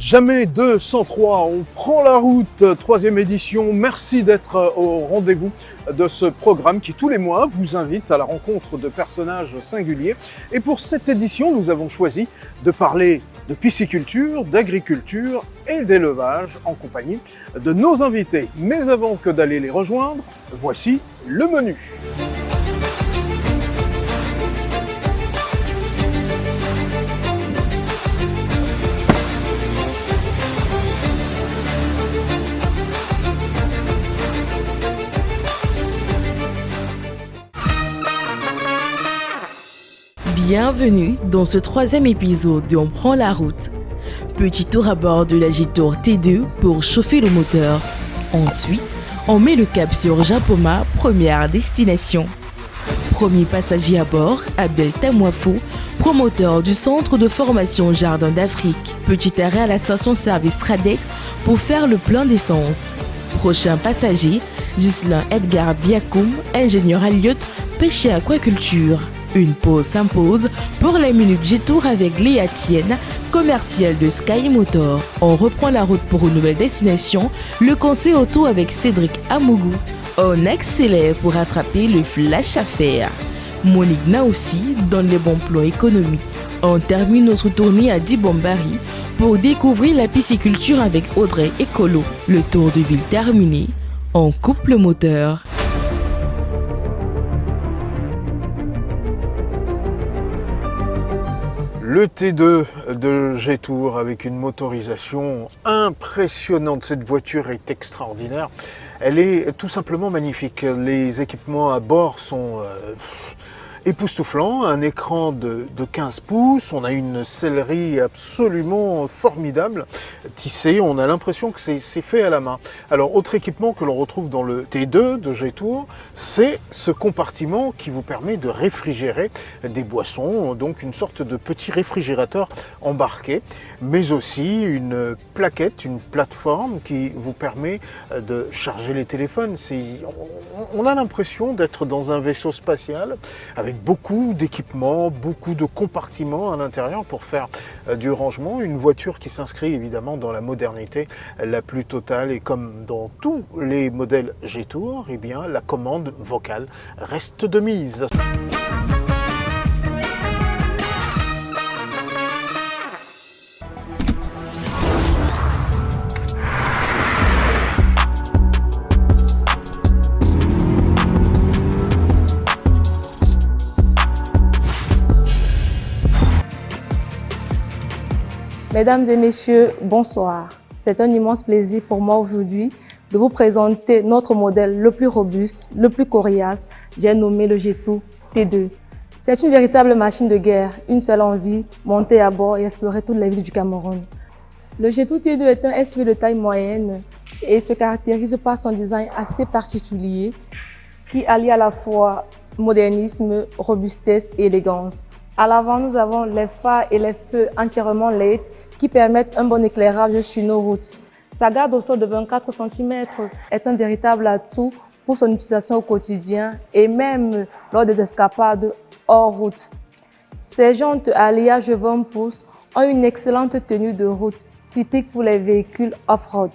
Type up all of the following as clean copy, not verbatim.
Jamais 203, on prend la route, troisième édition. Merci d'être au rendez-vous de ce programme qui, tous les mois, vous invite à la rencontre de personnages singuliers. Et pour cette édition, nous avons choisi de parler de pisciculture, d'agriculture et d'élevage en compagnie de nos invités. Mais avant que d'aller les rejoindre, voici le menu. Bienvenue dans ce troisième épisode de On prend la route. Petit tour à bord de la Jetour T2 pour chauffer le moteur. Ensuite, on met le cap sur Japoma, première destination. Premier passager à bord, Abel Tamwafo, promoteur du centre de formation Jardin d'Afrique. Petit arrêt à la station-service Radex pour faire le plein d'essence. Prochain passager, Ghislain Edgar Biakoum, ingénieur à Lyotte, pêche et aquaculture. Une pause s'impose pour la minute Jetour avec Léa Tienne, commerciale de Sky Motor. On reprend la route pour une nouvelle destination, le conseil auto avec Cédric Amougou. On accélère pour attraper le flash à faire. Monique Naoussi donne les bons plans économiques. On termine notre tournée à Dibombari pour découvrir la pisciculture avec Audrey Écolo. Le tour de ville terminé, on coupe le moteur. Le T2 de Jetour avec une motorisation impressionnante. Cette voiture est extraordinaire. Elle est tout simplement magnifique. Les équipements à bord sont époustouflants. Un écran de 15 pouces. On a une sellerie absolument formidable, tissée. On a l'impression que c'est fait à la main. Alors, autre équipement que l'on retrouve dans le T2 de Jetour, c'est ce compartiment qui vous permet de réfrigérer des boissons. Donc, une sorte de petit réfrigérateur embarqué, mais aussi une plaquette, une plateforme qui vous permet de charger les téléphones. On a l'impression d'être dans un vaisseau spatial avec beaucoup d'équipements, beaucoup de compartiments à l'intérieur pour faire du rangement. Une voiture qui s'inscrit évidemment dans la modernité la plus totale, et comme dans tous les modèles Jetour, eh bien la commande vocale reste de mise. Mesdames et messieurs, bonsoir. C'est un immense plaisir pour moi aujourd'hui de vous présenter notre modèle le plus robuste, le plus coriace, j'ai nommé le Jetour T2. C'est une véritable machine de guerre, une seule envie, monter à bord et explorer toutes les villes du Cameroun. Le Jetour T2 est un SUV de taille moyenne et se caractérise par son design assez particulier qui allie à la fois modernisme, robustesse et élégance. À l'avant, nous avons les phares et les feux entièrement LED qui permettent un bon éclairage sur nos routes. Sa garde au sol de 24 cm est un véritable atout pour son utilisation au quotidien et même lors des escapades hors route. Ses jantes à alliage 20 pouces ont une excellente tenue de route, typique pour les véhicules off-road.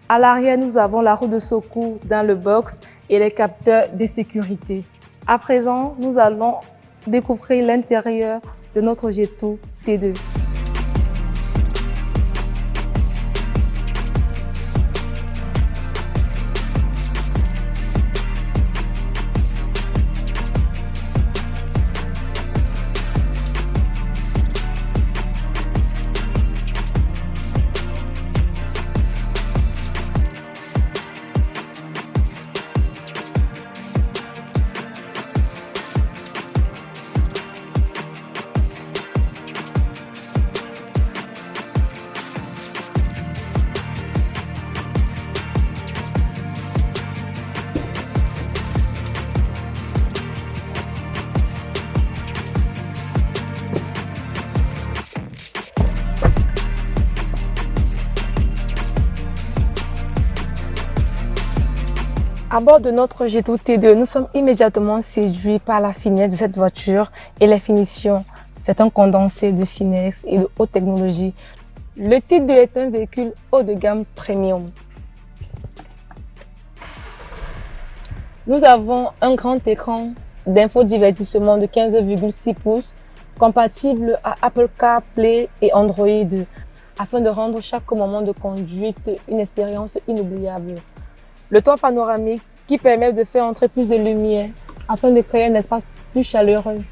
À l'arrière, nous avons la roue de secours dans le box et les capteurs de sécurité. À présent, nous allons découvrir l'intérieur de notre Jetour T2. À bord de notre Jetour T2, nous sommes immédiatement séduits par la finesse de cette voiture et les finitions. C'est un condensé de finesse et de haute technologie. Le T2 est un véhicule haut de gamme premium. Nous avons un grand écran d'infodivertissement de 15,6 pouces compatible à Apple CarPlay et Android afin de rendre chaque moment de conduite une expérience inoubliable. Le toit panoramique qui permet de faire entrer plus de lumière afin de créer un espace plus chaleureux.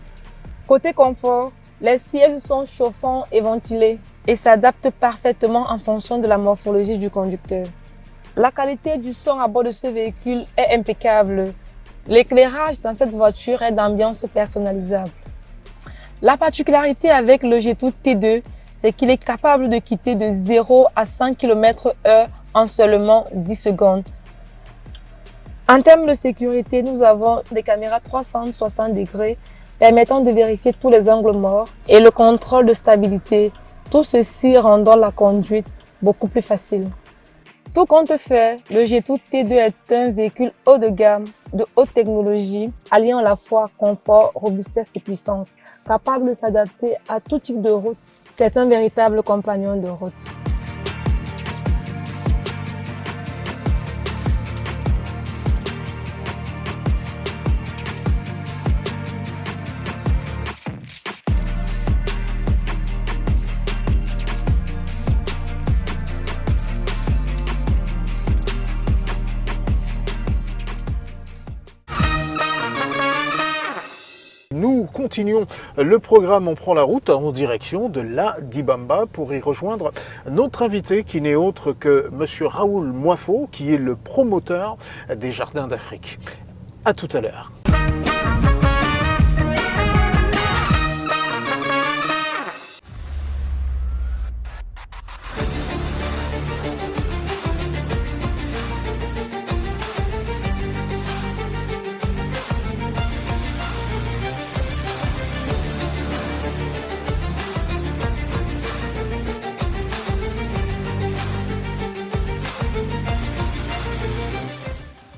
Côté confort, les sièges sont chauffants et ventilés et s'adaptent parfaitement en fonction de la morphologie du conducteur. La qualité du son à bord de ce véhicule est impeccable. L'éclairage dans cette voiture est d'ambiance personnalisable. La particularité avec le Jetour T2, c'est qu'il est capable de quitter de 0 à 100 km/h en seulement 10 secondes. En termes de sécurité, nous avons des caméras 360 degrés permettant de vérifier tous les angles morts et le contrôle de stabilité, tout ceci rendant la conduite beaucoup plus facile. Tout compte fait, le Jetour T2 est un véhicule haut de gamme, de haute technologie, alliant à la fois confort, robustesse et puissance, capable de s'adapter à tout type de route. C'est un véritable compagnon de route. Nous continuons le programme On prend la route en direction de la Dibamba pour y rejoindre notre invité qui n'est autre que Monsieur Raoul Moifo, qui est le promoteur des Jardins d'Afrique. À tout à l'heure.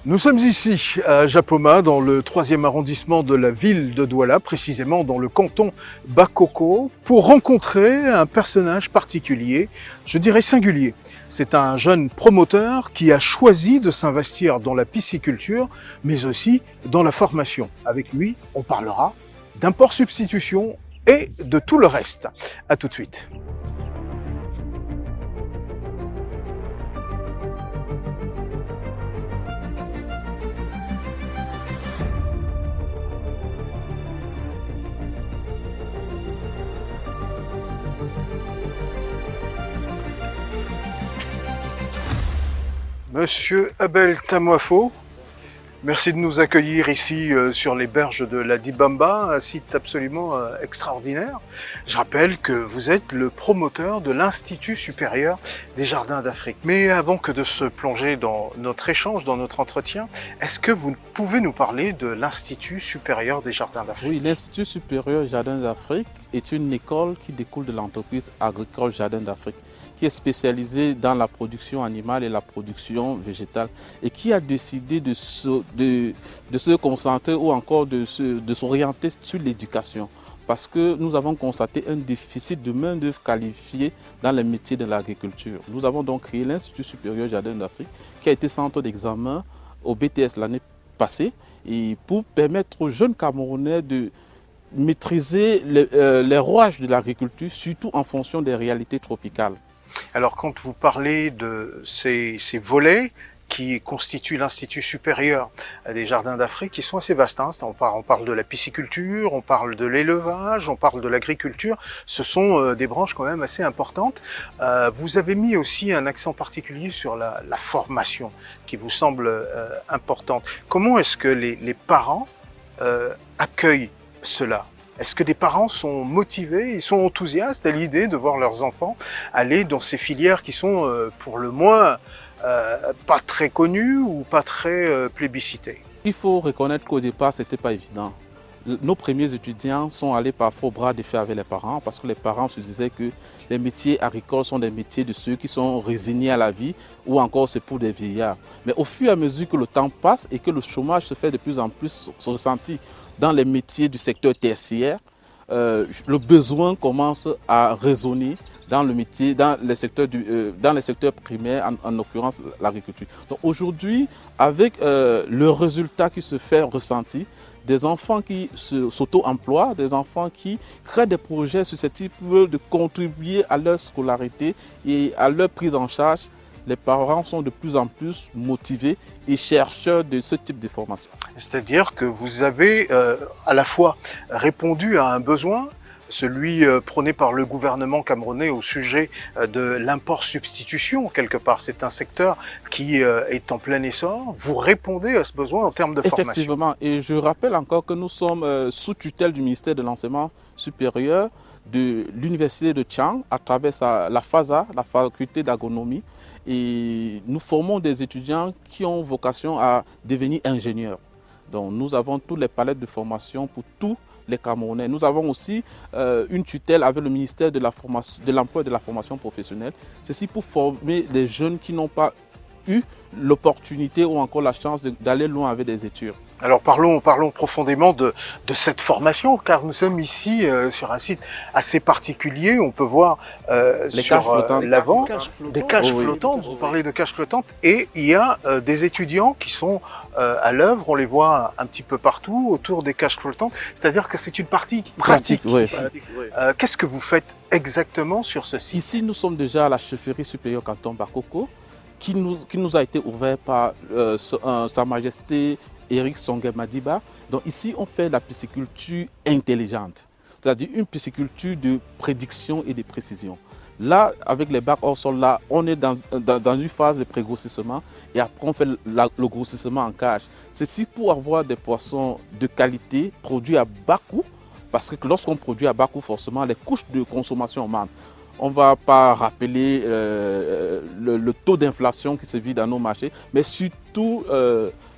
Nous sommes ici à Japoma, dans le 3e arrondissement de la ville de Douala, précisément dans le canton Bakoko, pour rencontrer un personnage particulier, je dirais singulier. C'est un jeune promoteur qui a choisi de s'investir dans la pisciculture, mais aussi dans la formation. Avec lui, on parlera d'import-substitution et de tout le reste. À tout de suite. Monsieur Abel Tamoifo, merci de nous accueillir ici sur les berges de la Dibamba, un site absolument extraordinaire. Je rappelle que vous êtes le promoteur de l'Institut supérieur des Jardins d'Afrique. Mais avant que de se plonger dans notre échange, dans notre entretien, est-ce que vous pouvez nous parler de l'Institut supérieur des Jardins d'Afrique? Oui, l'Institut supérieur des Jardins d'Afrique est une école qui découle de l'entreprise agricole Jardins d'Afrique, qui est spécialisée dans la production animale et la production végétale et qui a décidé de se concentrer ou encore de s'orienter sur l'éducation. Parce que nous avons constaté un déficit de main-d'œuvre qualifiée dans les métiers de l'agriculture. Nous avons donc créé l'Institut supérieur Jardins d'Afrique qui a été centre d'examen au BTS l'année passée et pour permettre aux jeunes Camerounais de maîtriser les rouages de l'agriculture, surtout en fonction des réalités tropicales. Alors quand vous parlez de ces volets qui constituent l'Institut supérieur des Jardins d'Afrique, qui sont assez vastes, hein. On parle de la pisciculture, on parle de l'élevage, on parle de l'agriculture, ce sont des branches quand même assez importantes. Vous avez mis aussi un accent particulier sur la formation qui vous semble importante. Comment est-ce que les parents accueillent cela ? Est-ce que des parents sont motivés, ils sont enthousiastes à l'idée de voir leurs enfants aller dans ces filières qui sont pour le moins pas très connues ou pas très plébiscitées? Il faut reconnaître qu'au départ, ce n'était pas évident. Nos premiers étudiants sont allés parfois au bras de fer avec les parents parce que les parents se disaient que les métiers agricoles sont des métiers de ceux qui sont résignés à la vie ou encore c'est pour des vieillards. Mais au fur et à mesure que le temps passe et que le chômage se fait de plus en plus ressentir dans les métiers du secteur tertiaire, le besoin commence à résonner dans le métier, dans les secteurs primaires, en l'occurrence l'agriculture. Donc aujourd'hui, avec le résultat qui se fait ressentir, des enfants qui s'auto-emploient, des enfants qui créent des projets susceptibles de contribuer à leur scolarité et à leur prise en charge, les parents sont de plus en plus motivés et chercheurs de ce type de formation. C'est-à-dire que vous avez à la fois répondu à un besoin, celui prôné par le gouvernement camerounais au sujet de l'import-substitution, quelque part. C'est un secteur qui est en plein essor. Vous répondez à ce besoin en termes de formation. Effectivement, et je rappelle encore que nous sommes sous tutelle du ministère de l'Enseignement supérieur de l'Université de Tchang à travers la FASA, la faculté d'agronomie. Et nous formons des étudiants qui ont vocation à devenir ingénieurs. Donc nous avons toutes les palettes de formation pour tous les Camerounais. Nous avons aussi une tutelle avec le ministère de l'Emploi et de la Formation professionnelle. Ceci pour former des jeunes qui n'ont pas eu l'opportunité ou encore la chance d'aller loin avec des études. Alors parlons profondément de cette formation, car nous sommes ici sur un site assez particulier. On peut voir sur l'avant des cages flottantes. Vous parlez de cages flottantes, et il y a des étudiants qui sont à l'œuvre. On les voit un petit peu partout autour des cages flottantes. C'est-à-dire que c'est une partie pratique. Qu'est-ce que vous faites exactement sur ce site? Ici, nous sommes déjà à la chefferie supérieure canton Bakoko, qui nous a été ouvert par Sa Majesté Eric Songe Madiba. Donc ici, on fait la pisciculture intelligente, c'est-à-dire une pisciculture de prédiction et de précision. Là, avec les bacs hors sol, là, on est dans une phase de pré-grossissement et après on fait le grossissement en cage. Ceci pour avoir des poissons de qualité produits à bas coût, parce que lorsqu'on produit à bas coût, forcément, les couches de consommation augmentent. On ne va pas rappeler le taux d'inflation qui se vit dans nos marchés, mais surtout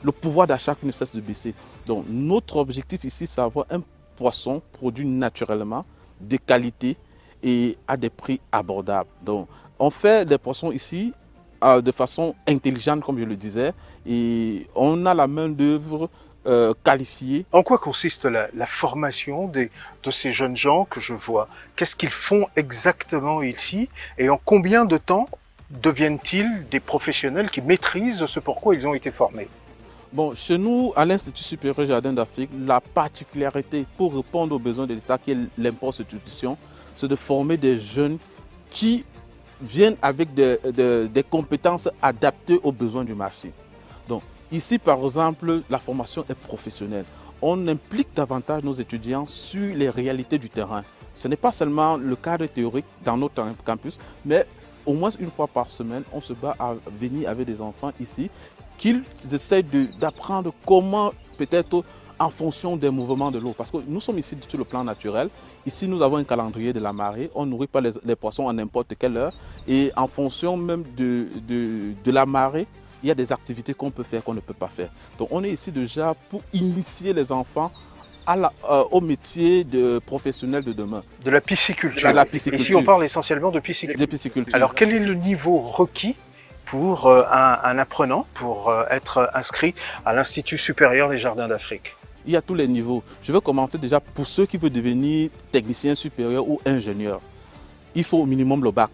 le pouvoir d'achat qui ne cesse de baisser. Donc notre objectif ici, c'est d'avoir un poisson produit naturellement, de qualité et à des prix abordables. Donc on fait des poissons ici de façon intelligente, comme je le disais, et on a la main d'œuvre qualifiée. En quoi consiste la formation de ces jeunes gens que je vois? Qu'est-ce qu'ils font exactement ici et en combien de temps deviennent-ils des professionnels qui maîtrisent ce pourquoi ils ont été formés? Bon, chez nous, à l'Institut supérieur Jardin d'Afrique, la particularité pour répondre aux besoins de l'État, qui est l'import-substitution, c'est de former des jeunes qui viennent avec des compétences adaptées aux besoins du marché. Donc, ici, par exemple, la formation est professionnelle. On implique davantage nos étudiants sur les réalités du terrain. Ce n'est pas seulement le cadre théorique dans notre campus, mais au moins une fois par semaine, on se bat à venir avec des enfants ici, qu'ils essaient d'apprendre comment peut-être en fonction des mouvements de l'eau. Parce que nous sommes ici sur le plan naturel. Ici, nous avons un calendrier de la marée. On ne nourrit pas les poissons à n'importe quelle heure. Et en fonction même de la marée, il y a des activités qu'on peut faire, qu'on ne peut pas faire. Donc on est ici déjà pour initier les enfants au métier de professionnel de demain. De la pisciculture. Ici, on parle essentiellement de pisciculture. Alors, quel est le niveau requis pour un apprenant pour être inscrit à l'Institut supérieur des Jardins d'Afrique? Il y a tous les niveaux. Je vais commencer déjà pour ceux qui veulent devenir technicien supérieur ou ingénieur. Il faut au minimum le bac.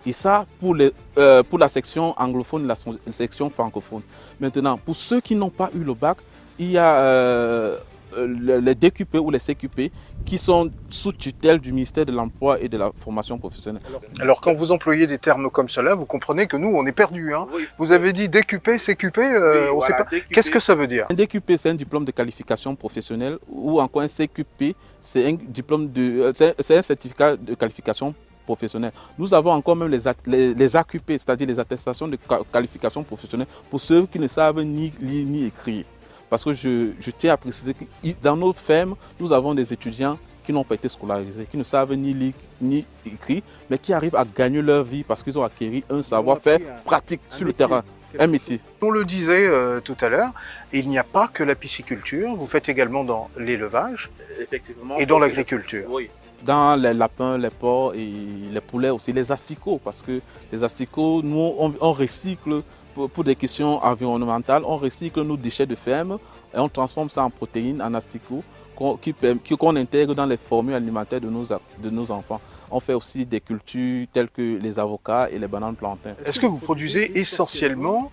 Et ça, pour la section anglophone et la section francophone. Maintenant, pour ceux qui n'ont pas eu le bac, il y a les DQP ou les CQP qui sont sous tutelle du ministère de l'Emploi et de la Formation professionnelle. Alors, quand vous employez des termes comme cela, vous comprenez que nous, on est perdus. Hein. Oui, vous avez dit DQP, CQP, on ne sait pas. Qu'est-ce que ça veut dire? Un DQP, c'est un diplôme de qualification professionnelle, ou encore un CQP, c'est un certificat de qualification professionnelle. Nous avons encore même les AQP, c'est-à-dire les attestations de qualification professionnelle, pour ceux qui ne savent ni lire ni écrire. Parce que je tiens à préciser que dans nos fermes, nous avons des étudiants qui n'ont pas été scolarisés, qui ne savent ni lire ni écrire, mais qui arrivent à gagner leur vie parce qu'ils ont acquis un savoir-faire pratique sur le terrain, un métier. On le disait tout à l'heure, il n'y a pas que la pisciculture, vous faites également dans l'élevage et dans l'agriculture. Oui. Dans les lapins, les porcs et les poulets aussi, les asticots, parce que les asticots, nous, on recycle. Pour des questions environnementales, on recycle nos déchets de ferme et on transforme ça en protéines, en asticots qu'on intègre dans les formules alimentaires de nos enfants. On fait aussi des cultures telles que les avocats et les bananes plantains. Est-ce que vous produisez essentiellement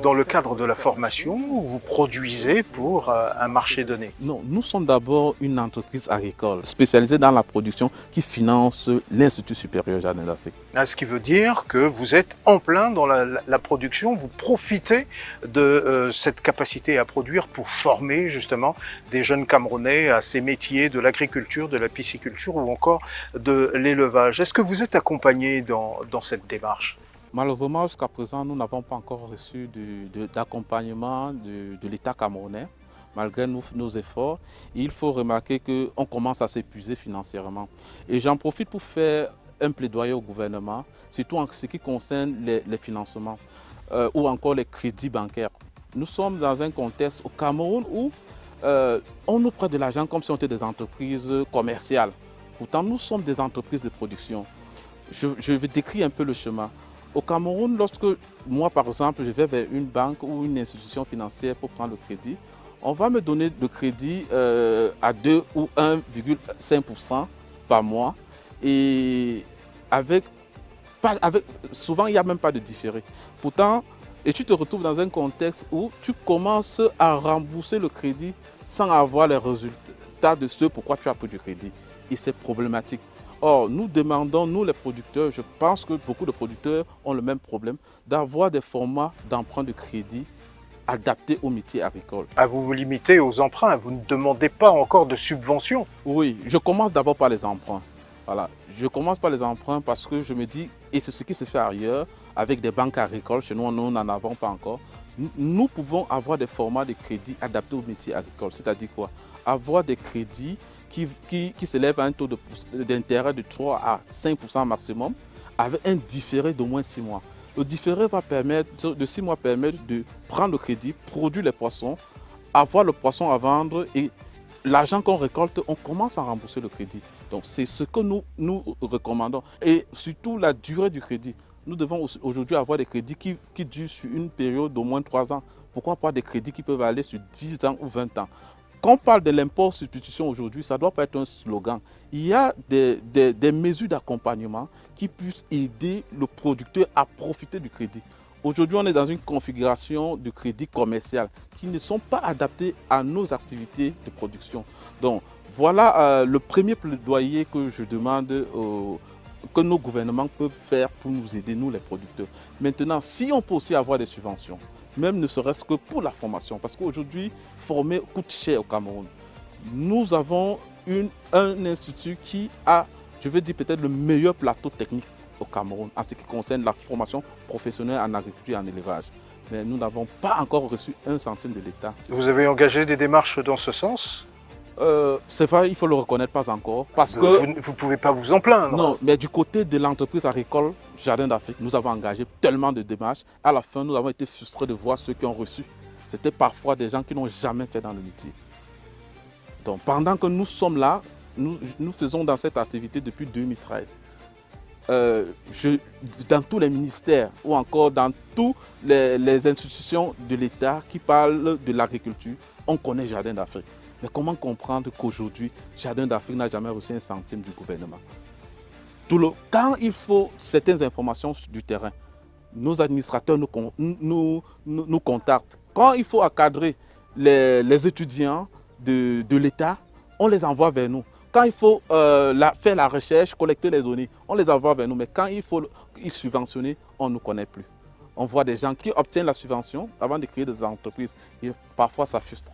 dans le cadre de la formation ou vous produisez pour un marché donné? Non, nous sommes d'abord une entreprise agricole spécialisée dans la production qui finance l'Institut supérieur Jardin d'Afrique. Ce qui veut dire que vous êtes en plein dans la production, vous profitez de cette capacité à produire pour former justement des jeunes Camerounais à ces métiers de l'agriculture, de la pisciculture ou encore de l'élevage. Est-ce que vous êtes accompagné dans cette démarche? Malheureusement, jusqu'à présent, nous n'avons pas encore reçu d'accompagnement de l'État camerounais, malgré nos efforts. Et il faut remarquer qu'on commence à s'épuiser financièrement. Et j'en profite pour faire un plaidoyer au gouvernement, surtout en ce qui concerne les financements ou encore les crédits bancaires. Nous sommes dans un contexte au Cameroun où on nous prête de l'argent comme si on était des entreprises commerciales. Pourtant, nous sommes des entreprises de production. Je vais décrire un peu le chemin. Au Cameroun, lorsque moi, par exemple, je vais vers une banque ou une institution financière pour prendre le crédit, on va me donner le crédit à 2 ou 1,5% par mois. Et souvent, il n'y a même pas de différé. Pourtant, et tu te retrouves dans un contexte où tu commences à rembourser le crédit sans avoir les résultats de ce pourquoi tu as pris du crédit. Et c'est problématique. Or, nous demandons, nous les producteurs, je pense que beaucoup de producteurs ont le même problème, d'avoir des formats d'emprunt de crédit adaptés au métier agricole. Vous vous limitez aux emprunts, vous ne demandez pas encore de subventions? Oui, je commence d'abord par les emprunts. Voilà. Je commence par les emprunts parce que je me dis, et c'est ce qui se fait ailleurs, avec des banques agricoles, chez nous, nous n'en avons pas encore, nous pouvons avoir des formats de crédit adaptés au métier agricole. C'est-à-dire quoi? Avoir des crédits qui s'élèvent à un taux d'intérêt de 3 à 5% maximum, avec un différé d'au moins 6 mois. Le différé va permettre, de 6 mois permettre de prendre le crédit, produire les poissons, avoir le poisson à vendre et l'argent qu'on récolte, on commence à rembourser le crédit. Donc c'est ce que nous recommandons. Et surtout la durée du crédit. Nous devons aujourd'hui avoir des crédits qui durent sur une période d'au moins 3 ans. Pourquoi pas des crédits qui peuvent aller sur 10 ans ou 20 ans? Quand on parle de l'import-substitution aujourd'hui, ça ne doit pas être un slogan. Il y a des mesures d'accompagnement qui puissent aider le producteur à profiter du crédit. Aujourd'hui, on est dans une configuration de crédit commercial qui ne sont pas adaptés à nos activités de production. Donc, voilà le premier plaidoyer que je demande que nos gouvernements peuvent faire pour nous aider, nous les producteurs. Maintenant, si on peut aussi avoir des subventions, même ne serait-ce que pour la formation, parce qu'aujourd'hui, former coûte cher au Cameroun. Nous avons un institut qui a, je vais dire peut-être le meilleur plateau technique au Cameroun en ce qui concerne la formation professionnelle en agriculture et en élevage. Mais nous n'avons pas encore reçu 1 centime de l'État. Vous avez engagé des démarches dans ce sens? C'est vrai, il faut le reconnaître, pas encore. Parce que vous ne pouvez pas vous en plaindre. Non, mais du côté de l'entreprise agricole Jardin d'Afrique, nous avons engagé tellement de démarches. À la fin, nous avons été frustrés de voir ceux qui ont reçu. C'était parfois des gens qui n'ont jamais fait dans le métier. Donc pendant que nous sommes là, nous faisons dans cette activité depuis 2013. Dans tous les ministères ou encore dans toutes les institutions de l'État qui parlent de l'agriculture, on connaît Jardin d'Afrique. Mais comment comprendre qu'aujourd'hui, Jardin d'Afrique n'a jamais reçu 1 centime du gouvernement? Quand il faut certaines informations du terrain, nos administrateurs nous contactent. Quand il faut encadrer les étudiants de l'État, on les envoie vers nous. Quand il faut faire la recherche, collecter les données, on les envoie vers nous. Mais quand il faut subventionner, on ne nous connaît plus. On voit des gens qui obtiennent la subvention avant de créer des entreprises. Et parfois, ça frustre.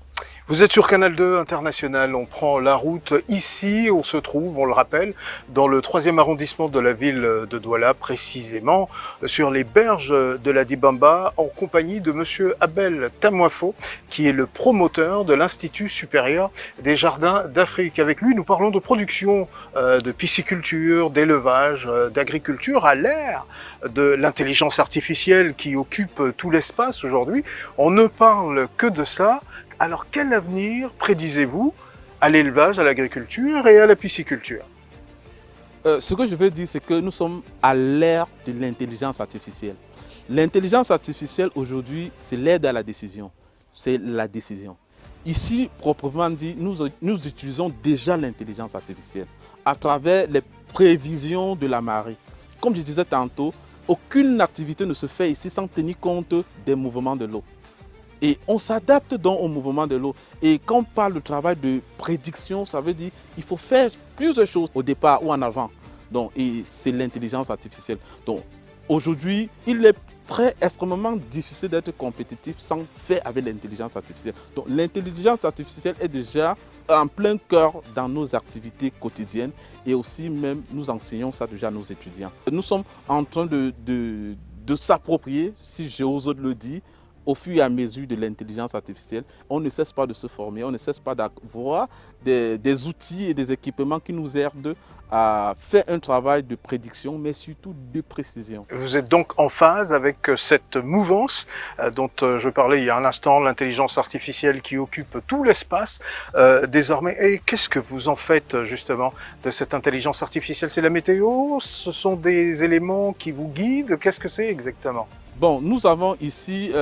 Vous êtes sur Canal 2 International, on prend la route ici, on se trouve, on le rappelle, dans le 3e arrondissement de la ville de Douala, précisément sur les berges de la Dibamba, en compagnie de monsieur Abel Tamoifo, qui est le promoteur de l'Institut supérieur des Jardins d'Afrique. Avec lui, nous parlons de production, de pisciculture, d'élevage, d'agriculture à l'ère de l'intelligence artificielle qui occupe tout l'espace aujourd'hui. On ne parle que de ça. Alors, quel avenir prédisez-vous à l'élevage, à l'agriculture et à la pisciculture? Ce que je veux dire, c'est que nous sommes à l'ère de l'intelligence artificielle. L'intelligence artificielle, aujourd'hui, c'est l'aide à la décision. C'est la décision. Ici, proprement dit, nous utilisons déjà l'intelligence artificielle à travers prévision de la marée. Comme je disais tantôt, aucune activité ne se fait ici sans tenir compte des mouvements de l'eau. Et on s'adapte donc au mouvement de l'eau. Et quand on parle de travail de prédiction, ça veut dire qu'il faut faire plusieurs choses au départ ou en avant. Donc, et c'est l'intelligence artificielle. Donc, aujourd'hui, il est extrêmement difficile d'être compétitif sans faire avec l'intelligence artificielle. Donc, l'intelligence artificielle est déjà en plein cœur dans nos activités quotidiennes et aussi même nous enseignons ça déjà à nos étudiants. Nous sommes en train de s'approprier, si j'ose le dire, au fur et à mesure de l'intelligence artificielle. On ne cesse pas de se former, on ne cesse pas d'avoir des outils et des équipements qui nous aident à faire un travail de prédiction, mais surtout de précision. Vous êtes donc en phase avec cette mouvance dont je parlais il y a un instant, l'intelligence artificielle qui occupe tout l'espace désormais. Et qu'est-ce que vous en faites justement de cette intelligence artificielle? C'est la météo? Ce sont des éléments qui vous guident? Qu'est-ce que c'est exactement? Bon, nous avons ici,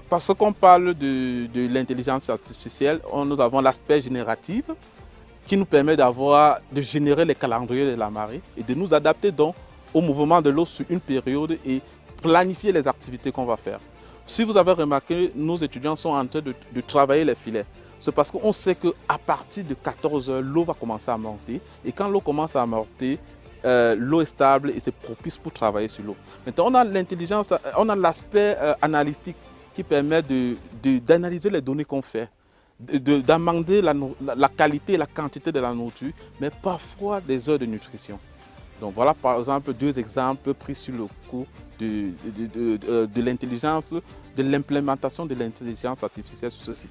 parce qu'on parle de l'intelligence artificielle, nous avons l'aspect génératif qui nous permet de générer les calendriers de la marée et de nous adapter donc au mouvement de l'eau sur une période et planifier les activités qu'on va faire. Si vous avez remarqué, nos étudiants sont en train de travailler les filets. C'est parce qu'on sait qu'à partir de 14 h, l'eau va commencer à monter et quand l'eau commence à monter, l'eau est stable et c'est propice pour travailler sur l'eau. Maintenant, on a l'intelligence, on a l'aspect analytique qui permet d'analyser les données qu'on fait, d'amender la qualité et la quantité de la nourriture, mais parfois des heures de nutrition. Donc voilà par exemple 2 exemples pris sur le cours de l'intelligence, de l'implémentation de l'intelligence artificielle sur ceci.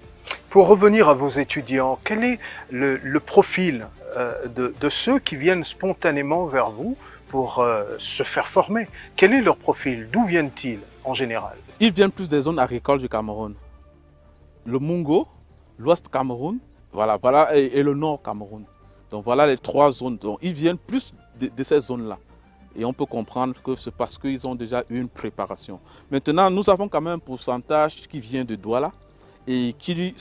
Pour revenir à vos étudiants, quel est le profil de ceux qui viennent spontanément vers vous pour se faire former? Quel est leur profil? D'où viennent-ils en général? Ils viennent plus des zones agricoles du Cameroun. Le Mungo, l'Ouest Cameroun, et le Nord Cameroun. Donc voilà les 3 zones. Donc, ils viennent plus de ces zones-là. Et on peut comprendre que c'est parce qu'ils ont déjà eu une préparation. Maintenant, nous avons quand même un pourcentage qui vient de Douala et qui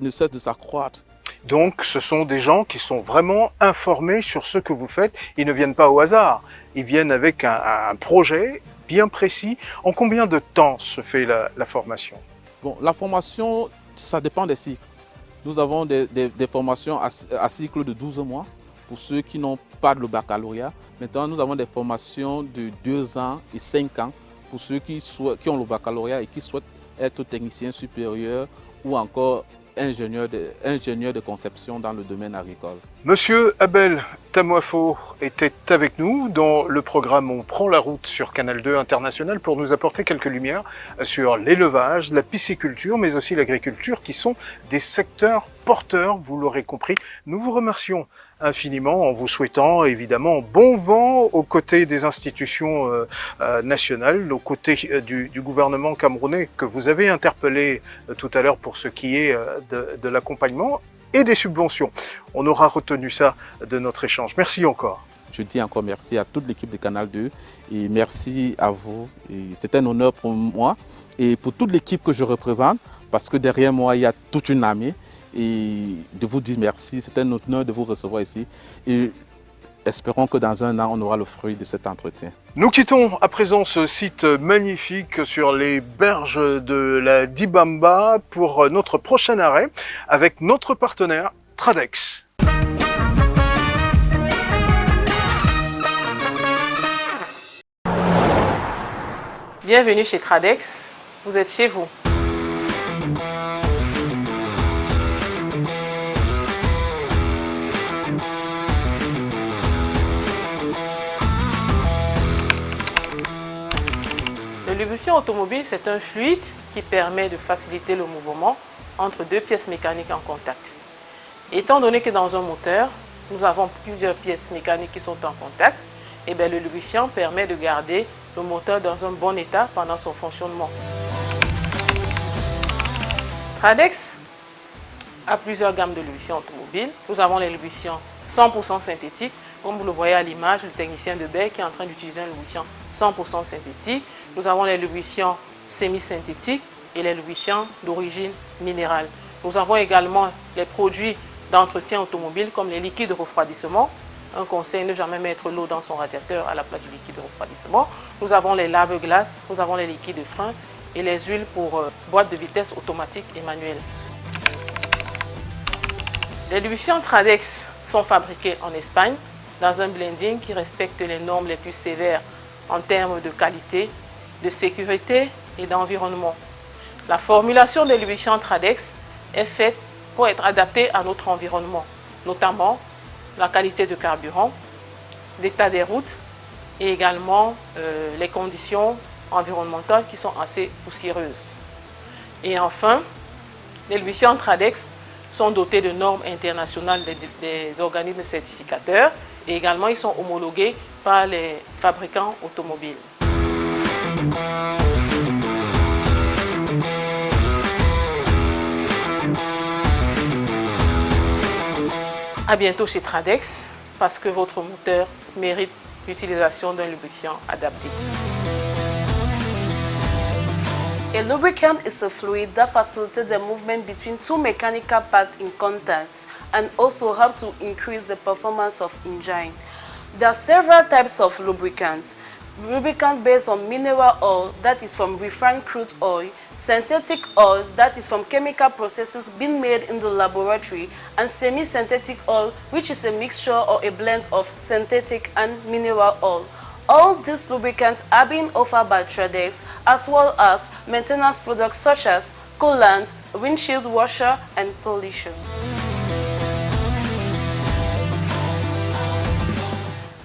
ne cesse de s'accroître. Donc ce sont des gens qui sont vraiment informés sur ce que vous faites. Ils ne viennent pas au hasard. Ils viennent avec un projet bien précis. En combien de temps se fait la formation? Bon, la formation, ça dépend des cycles. Nous avons des formations à cycle de 12 mois pour ceux qui n'ont pas le baccalauréat. Maintenant, nous avons des formations de 2 ans et 5 ans pour ceux qui ont le baccalauréat et qui souhaitent être technicien supérieur ou encore ingénieur de conception dans le domaine agricole. Monsieur Abel Tamoifo était avec nous dans le programme On prend la route sur Canal 2 International pour nous apporter quelques lumières sur l'élevage, la pisciculture, mais aussi l'agriculture qui sont des secteurs porteurs, vous l'aurez compris. Nous vous remercions infiniment en vous souhaitant évidemment bon vent aux côtés des institutions nationales, aux côtés du gouvernement camerounais que vous avez interpellé tout à l'heure pour ce qui est de l'accompagnement et des subventions. On aura retenu ça de notre échange. Merci encore. Je dis encore merci à toute l'équipe de Canal 2 et merci à vous. C'est un honneur pour moi et pour toute l'équipe que je représente parce que derrière moi il y a toute une armée. Et de vous dire merci, c'est un honneur de vous recevoir ici et espérons que dans un an on aura le fruit de cet entretien. Nous quittons à présent ce site magnifique sur les berges de la Dibamba pour notre prochain arrêt avec notre partenaire Tradex. Bienvenue chez Tradex, vous êtes chez vous. Le lubrifiant automobile, c'est un fluide qui permet de faciliter le mouvement entre 2 pièces mécaniques en contact. Étant donné que dans un moteur, nous avons plusieurs pièces mécaniques qui sont en contact, et bien le lubrifiant permet de garder le moteur dans un bon état pendant son fonctionnement. Tradex a plusieurs gammes de lubrifiants automobiles. Nous avons les lubrifiants 100% synthétiques. Comme vous le voyez à l'image, le technicien de baie qui est en train d'utiliser un lubrifiant 100% synthétique. Nous avons les lubrifiants semi-synthétiques et les lubrifiants d'origine minérale. Nous avons également les produits d'entretien automobile comme les liquides de refroidissement, Un conseil, ne jamais mettre l'eau dans son radiateur à la place du liquide de refroidissement. Nous avons les lave-glaces, nous avons les liquides de frein et les huiles pour boîte de vitesse automatique et manuelle. Les lubrifiants Tradex sont fabriqués en Espagne dans un blending qui respecte les normes les plus sévères en termes de qualité, de sécurité et d'environnement. La formulation des lubrifiants Tradex est faite pour être adaptée à notre environnement, notamment la qualité de carburant, l'état des routes et également les conditions environnementales qui sont assez poussiéreuses. Et enfin, les lubrifiants Tradex sont dotés de normes internationales des organismes certificateurs et également ils sont homologués par les fabricants automobiles. À bientôt chez Tradex parce que votre moteur mérite l'utilisation d'un lubrifiant adapté. A lubricant is a fluid that facilitates the movement between two mechanical parts in contact and also helps to increase the performance of engine. There are several types of lubricants. Lubricant based on mineral oil, that is from refined crude oil, synthetic oils, that is from chemical processes being made in the laboratory, and semi-synthetic oil, which is a mixture or a blend of synthetic and mineral oil. All these lubricants are being offered by Tradex, as well as maintenance products such as coolant, windshield washer, and polisher.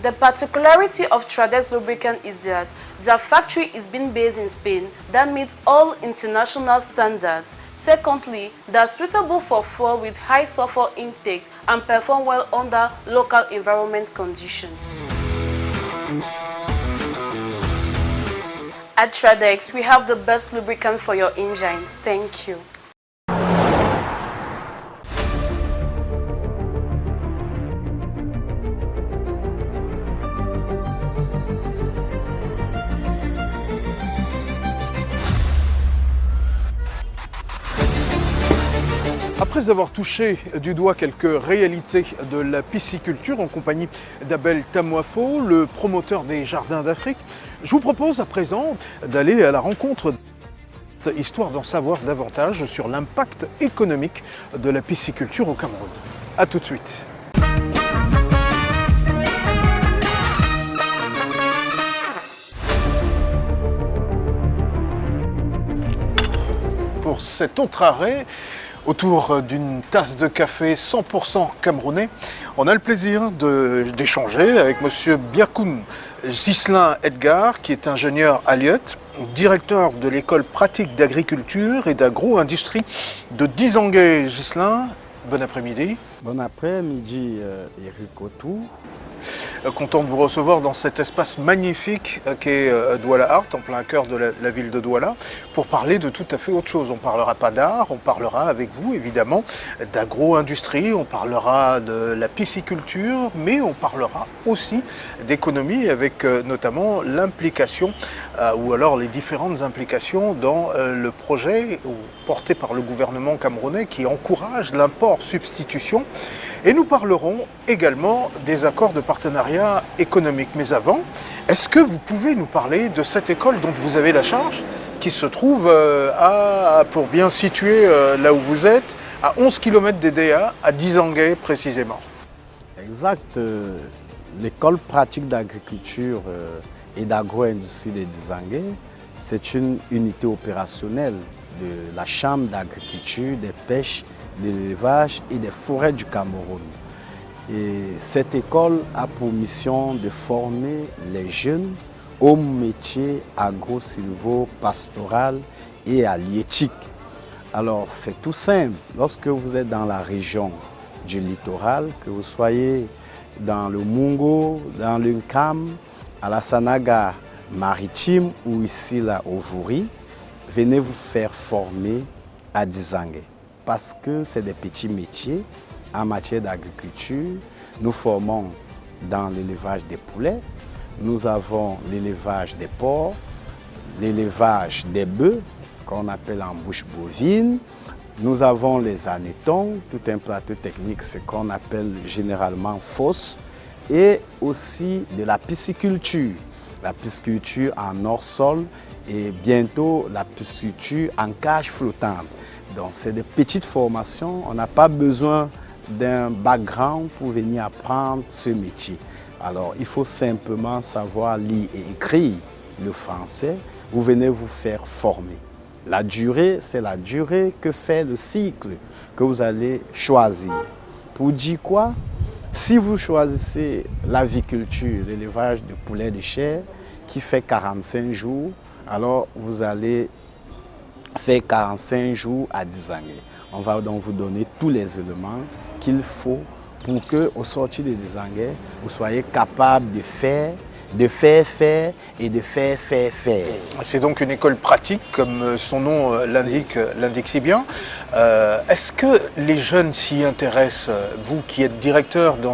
The particularity of Tradex lubricant is that their factory is being based in Spain that meet all international standards. Secondly, they are suitable for fuel with high sulfur intake and perform well under local environment conditions. At Tradex, we have the best lubricant for your engines. Thank you. Après avoir touché du doigt quelques réalités de la pisciculture en compagnie d'Abel Tamoafo, le promoteur des Jardins d'Afrique, je vous propose à présent d'aller à la rencontre histoire d'en savoir davantage sur l'impact économique de la pisciculture au Cameroun. A tout de suite. Pour cet autre arrêt, autour d'une tasse de café 100% camerounais, on a le plaisir d'échanger avec M. Biakoun Ghislain Edgar, qui est ingénieur à Lyotte, directeur de l'école pratique d'agriculture et d'agro-industrie de Dizangué. Ghislain, bon après-midi. Bon après-midi, Eric Otou. Content de vous recevoir dans cet espace magnifique qu'est Douala Art, en plein cœur de la ville de Douala, pour parler de tout à fait autre chose. On ne parlera pas d'art, on parlera avec vous évidemment d'agro-industrie, on parlera de la pisciculture, mais on parlera aussi d'économie avec notamment l'implication ou alors les différentes implications dans le projet porté par le gouvernement camerounais qui encourage l'import-substitution. Et nous parlerons également des accords de partenariat économique. Mais avant, est-ce que vous pouvez nous parler de cette école dont vous avez la charge, qui se trouve pour bien situer là où vous êtes, à 11 km d'Edea, à Dizangué précisément? Exact. L'école pratique d'agriculture et d'agro-industrie de Dizangué, c'est une unité opérationnelle de la Chambre d'agriculture, des pêches, de l'élevage et des forêts du Cameroun. Et cette école a pour mission de former les jeunes aux métiers agro-silvo-pastoral et halieutique. Alors c'est tout simple, lorsque vous êtes dans la région du littoral, que vous soyez dans le Mungo, dans le Nkam, à la Sanaga maritime ou ici là au Vouri, venez vous faire former à Dizangué. Parce que c'est des petits métiers en matière d'agriculture. Nous formons dans l'élevage des poulets, nous avons l'élevage des porcs, l'élevage des bœufs, qu'on appelle en bouche bovine. Nous avons les hannetons, tout un plateau technique, ce qu'on appelle généralement fosse. et aussi de la pisciculture. La pisciculture en hors-sol et bientôt la pisciculture en cage flottante. Donc c'est des petites formations, on n'a pas besoin d'un background pour venir apprendre ce métier. Alors il faut simplement savoir lire et écrire le français, vous venez vous faire former. La durée, c'est la durée que fait le cycle que vous allez choisir. Pour dire quoi? Si vous choisissez l'aviculture, l'élevage de poulets de chair, qui fait 45 jours, alors vous allez faire 45 jours à 10 années. On va donc vous donner tous les éléments qu'il faut pour qu'au sortir de 10 années, vous soyez capable de faire et de faire. C'est donc une école pratique, comme son nom l'indique si bien. Est-ce que les jeunes s'y intéressent? Vous qui êtes directeur dans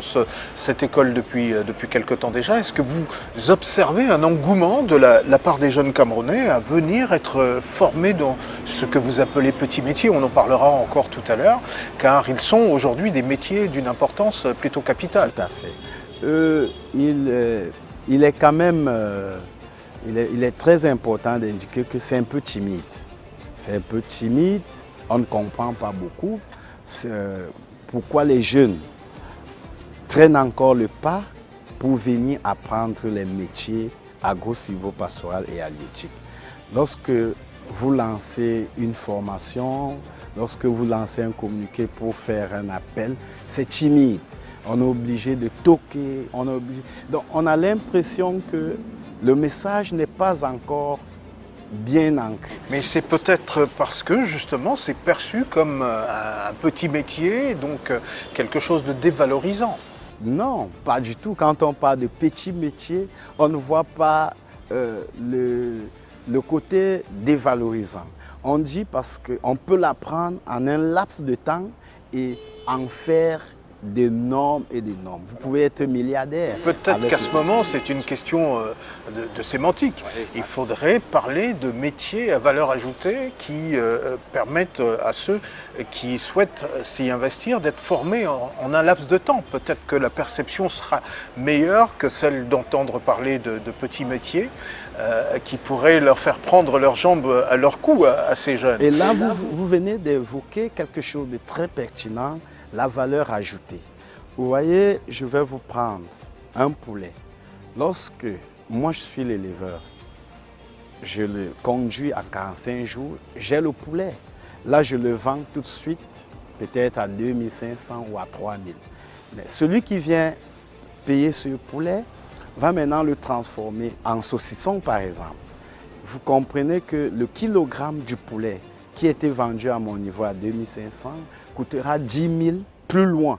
cette école depuis quelque temps déjà, est-ce que vous observez un engouement de la part des jeunes Camerounais à venir être formés dans ce que vous appelez petits métiers? On en parlera encore tout à l'heure, car ils sont aujourd'hui des métiers d'une importance plutôt capitale. Tout à fait. Il est quand même il est très important d'indiquer que c'est un peu timide. C'est un peu timide, on ne comprend pas beaucoup pourquoi les jeunes traînent encore le pas pour venir apprendre les métiers agro-silvopastoral et halieutique. Lorsque vous lancez une formation, lorsque vous lancez un communiqué pour faire un appel, c'est timide. On est obligé de toquer, donc on a l'impression que le message n'est pas encore bien ancré. Mais c'est peut-être parce que justement c'est perçu comme un petit métier, donc quelque chose de dévalorisant. Non, pas du tout. Quand on parle de petit métier, on ne voit pas le côté dévalorisant. On dit parce qu'on peut l'apprendre en un laps de temps et en faire des normes et des normes. Vous pouvez être milliardaire. Peut-être qu'à ce moment, c'est une question de sémantique. Il faudrait parler de métiers à valeur ajoutée qui permettent à ceux qui souhaitent s'y investir d'être formés en un laps de temps. Peut-être que la perception sera meilleure que celle d'entendre parler de petits métiers qui pourraient leur faire prendre leurs jambes à leur cou à ces jeunes. Et là, vous venez d'évoquer quelque chose de très pertinent, la valeur ajoutée. Vous voyez, je vais vous prendre un poulet. Lorsque moi je suis l'éleveur, je le conduis à 45 jours, j'ai le poulet. Là, je le vends tout de suite, peut-être à 2500 ou à 3000. Mais celui qui vient payer ce poulet va maintenant le transformer en saucisson, par exemple. Vous comprenez que le kilogramme du poulet qui était vendu à mon niveau à 2500 coûtera 10 000 plus loin.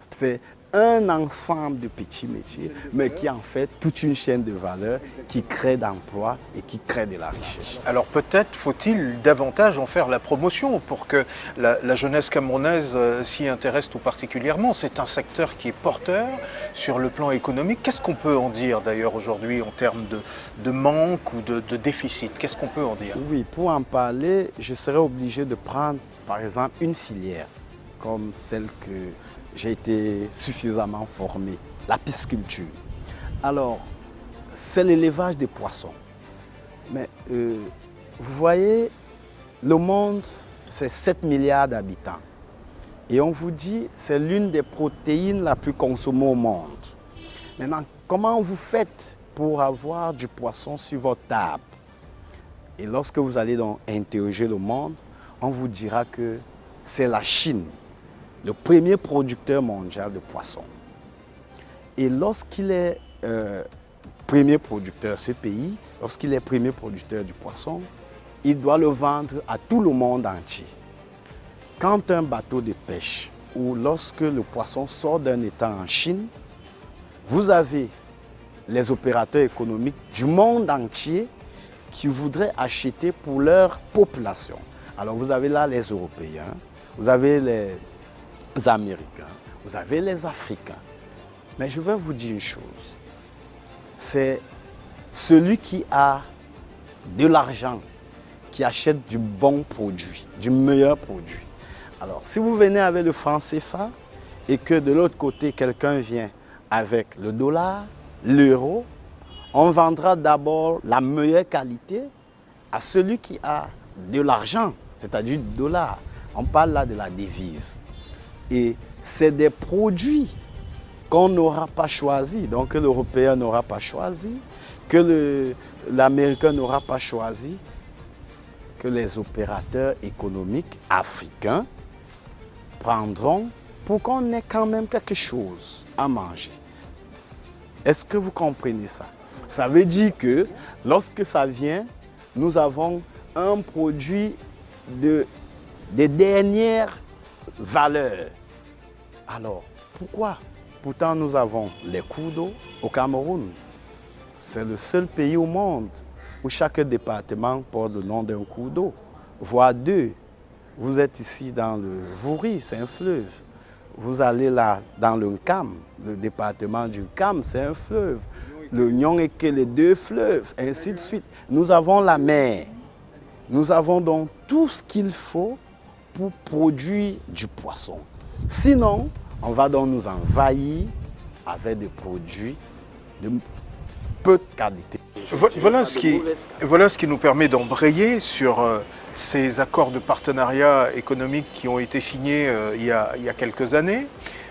C'est un ensemble de petits métiers, mais qui en fait toute une chaîne de valeur qui crée d'emplois et qui crée de la richesse. Alors peut-être faut-il davantage en faire la promotion pour que la jeunesse camerounaise s'y intéresse tout particulièrement. C'est un secteur qui est porteur sur le plan économique. Qu'est-ce qu'on peut en dire d'ailleurs aujourd'hui en termes de manque ou de déficit? Qu'est-ce qu'on peut en dire? Oui, pour en parler, je serais obligé de prendre par exemple une filière comme celle que j'ai été suffisamment formé, la pisciculture. Alors, c'est l'élevage des poissons. Mais vous voyez, le monde, c'est 7 milliards d'habitants. Et on vous dit, c'est l'une des protéines la plus consommée au monde. Maintenant, comment vous faites pour avoir du poisson sur votre table? Et lorsque vous allez donc interroger le monde, on vous dira que c'est la Chine, le premier producteur mondial de poissons. Et lorsqu'il est premier producteur, ce pays, lorsqu'il est premier producteur du poisson, il doit le vendre à tout le monde entier. Quand un bateau de pêche ou lorsque le poisson sort d'un étang en Chine, vous avez les opérateurs économiques du monde entier qui voudraient acheter pour leur population. Alors vous avez là les Européens, vous avez les Américains, vous avez les Africains. Mais je vais vous dire une chose, c'est celui qui a de l'argent qui achète du bon produit, du meilleur produit. Alors si vous venez avec le franc CFA et que de l'autre côté quelqu'un vient avec le dollar, l'euro. On vendra d'abord la meilleure qualité à celui qui a de l'argent, c'est-à-dire du dollar. On parle là de la devise. Et c'est des produits qu'on n'aura pas choisis, donc que l'Européen n'aura pas choisi, que l'Américain n'aura pas choisi, que les opérateurs économiques africains prendront pour qu'on ait quand même quelque chose à manger. Est-ce que vous comprenez ça? Ça veut dire que lorsque ça vient, nous avons un produit des dernières valeurs. Alors, pourquoi? Pourtant, nous avons les cours d'eau au Cameroun. C'est le seul pays au monde où chaque département porte le nom d'un cours d'eau, voire deux. Vous êtes ici dans le Vouri, c'est un fleuve. Vous allez là dans le Nkam, le département du Nkam, c'est un fleuve. Le Nyoneke, les deux fleuves, ainsi de suite. Nous avons la mer. Nous avons donc tout ce qu'il faut pour produire du poisson. Sinon, on va donc nous envahir avec des produits de peu de qualité. Voilà ce qui nous permet d'embrayer sur ces accords de partenariat économique qui ont été signés il y a quelques années.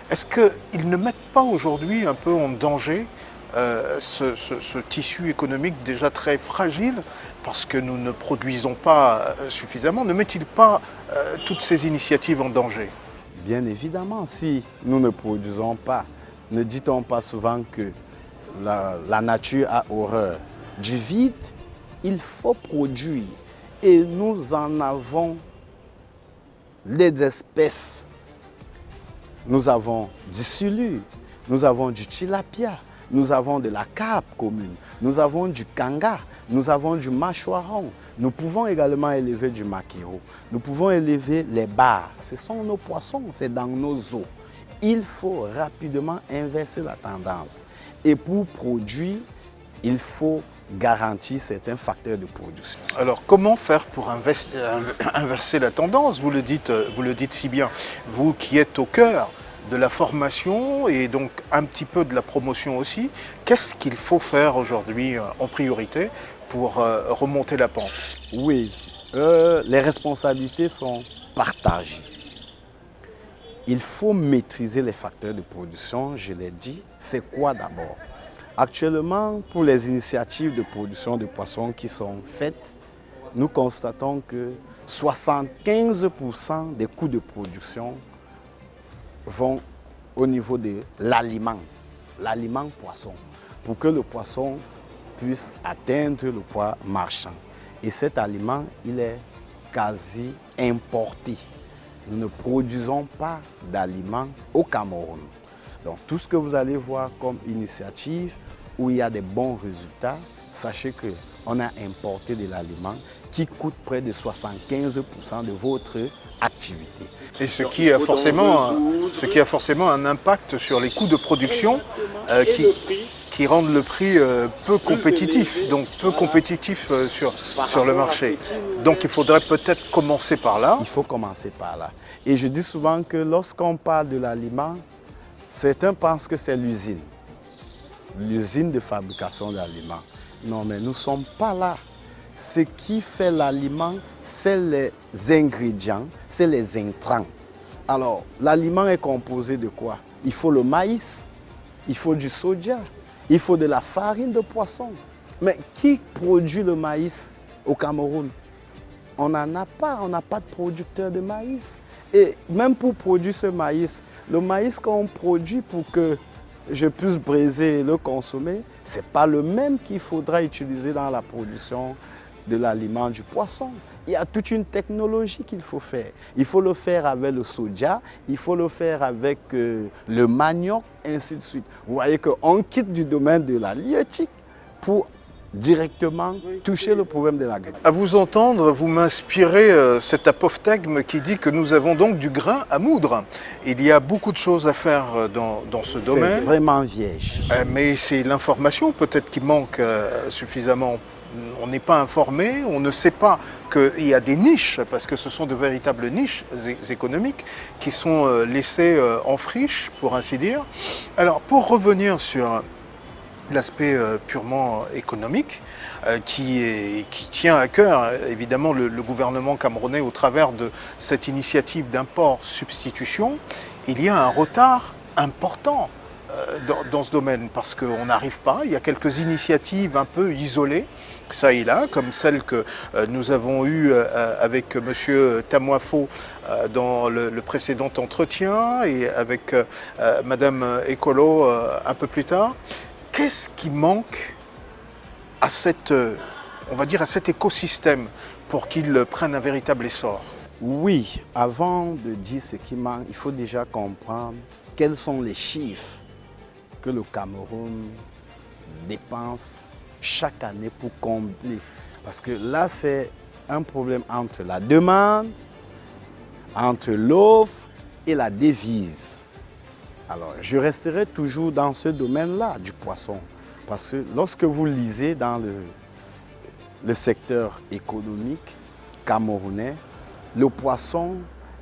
Est-ce qu'ils ne mettent pas aujourd'hui un peu en danger ce tissu économique déjà très fragile parce que nous ne produisons pas suffisamment? Ne met-il pas toutes ces initiatives en danger? Bien évidemment, si nous ne produisons pas, ne dit-on pas souvent que la nature a horreur du vide? Il faut produire. Et nous en avons des espèces. Nous avons du sulus, nous avons du tilapia, nous avons de la carpe commune, nous avons du kanga, nous avons du mâchoiron. Nous pouvons également élever du maquereau. Nous pouvons élever les bars. Ce sont nos poissons, c'est dans nos eaux. Il faut rapidement inverser la tendance. Et pour produire, il faut garantir certains facteurs de production. Alors, comment faire pour inverser la tendance? Vous le dites si bien. Vous qui êtes au cœur de la formation et donc un petit peu de la promotion aussi, qu'est-ce qu'il faut faire aujourd'hui en priorité pour remonter la pente? Oui, les responsabilités sont partagées. Il faut maîtriser les facteurs de production, je l'ai dit. C'est quoi d'abord? Actuellement, pour les initiatives de production de poissons qui sont faites, nous constatons que 75% des coûts de production vont au niveau de l'aliment poisson, pour que le poisson puisse atteindre le poids marchand. Et cet aliment, il est quasi importé. Nous ne produisons pas d'aliments au Cameroun. Donc tout ce que vous allez voir comme initiative où il y a des bons résultats, sachez qu'on a importé de l'aliment qui coûte près de 75% de votre activité. Et ce qui a forcément un impact sur les coûts de production qui rendent le prix peu compétitif, donc peu compétitif sur le marché. Donc il faudrait peut-être commencer par là. Il faut commencer par là. Et je dis souvent que lorsqu'on parle de l'aliment, certains pensent que c'est l'usine de fabrication d'aliments. Non, mais nous ne sommes pas là. Ce qui fait l'aliment, c'est les ingrédients, c'est les intrants. Alors, l'aliment est composé de quoi? Il faut le maïs, il faut du soja, il faut de la farine de poisson. Mais qui produit le maïs au Cameroun? On n'en a pas, on n'a pas de producteur de maïs. Et même pour produire ce maïs, le maïs qu'on produit pour que je puisse briser et le consommer, ce n'est pas le même qu'il faudra utiliser dans la production de l'aliment du poisson. Il y a toute une technologie qu'il faut faire. Il faut le faire avec le soja, il faut le faire avec le manioc, ainsi de suite. Vous voyez qu'on quitte du domaine de la lieutique pour directement toucher le problème de l'agriculture. À vous entendre, vous m'inspirez cet apophthegme qui dit que nous avons donc du grain à moudre. Il y a beaucoup de choses à faire dans ce domaine. C'est vraiment vierge. Mais c'est l'information peut-être qui manque suffisamment on n'est pas informé, on ne sait pas qu'il y a des niches, parce que ce sont de véritables niches économiques qui sont laissées en friche, pour ainsi dire. Alors, pour revenir sur l'aspect purement économique, qui tient à cœur évidemment le gouvernement camerounais au travers de cette initiative d'import-substitution, il y a un retard important dans ce domaine parce qu'on n'arrive pas. Il y a quelques initiatives un peu isolées, ça et là, comme celle que nous avons eue avec M. Tamoifo dans le précédent entretien et avec Mme Ekolo un peu plus tard. Qu'est-ce qui manque à on va dire à cet écosystème pour qu'il prenne un véritable essor? Oui, avant de dire ce qui manque, il faut déjà comprendre quels sont les chiffres que le Cameroun dépense chaque année pour combler. Parce que là, c'est un problème entre la demande, entre l'offre et la devise. Alors, je resterai toujours dans ce domaine-là du poisson. Parce que lorsque vous lisez dans le secteur économique camerounais, le poisson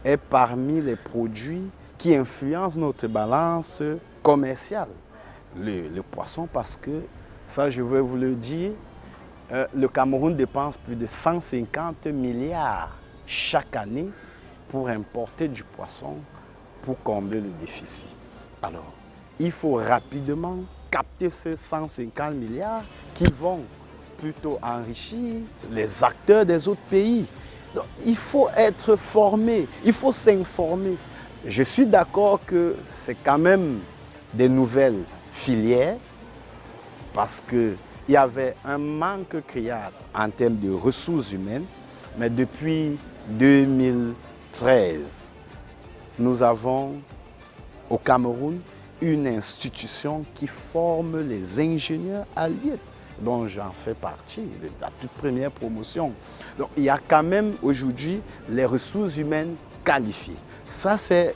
est parmi les produits qui influencent notre balance commerciale. Le poisson, parce que, ça je vais vous le dire, le Cameroun dépense plus de 150 milliards chaque année pour importer du poisson pour combler le déficit. Alors, il faut rapidement capter ces 150 milliards qui vont plutôt enrichir les acteurs des autres pays. Donc, il faut être formé, il faut s'informer. Je suis d'accord que c'est quand même des nouvelles filières parce qu'il y avait un manque criard en termes de ressources humaines, mais depuis 2013, nous avons au Cameroun une institution qui forme les ingénieurs alliés, dont j'en fais partie, de la toute première promotion. Donc il y a quand même aujourd'hui les ressources humaines qualifiées. Ça, c'est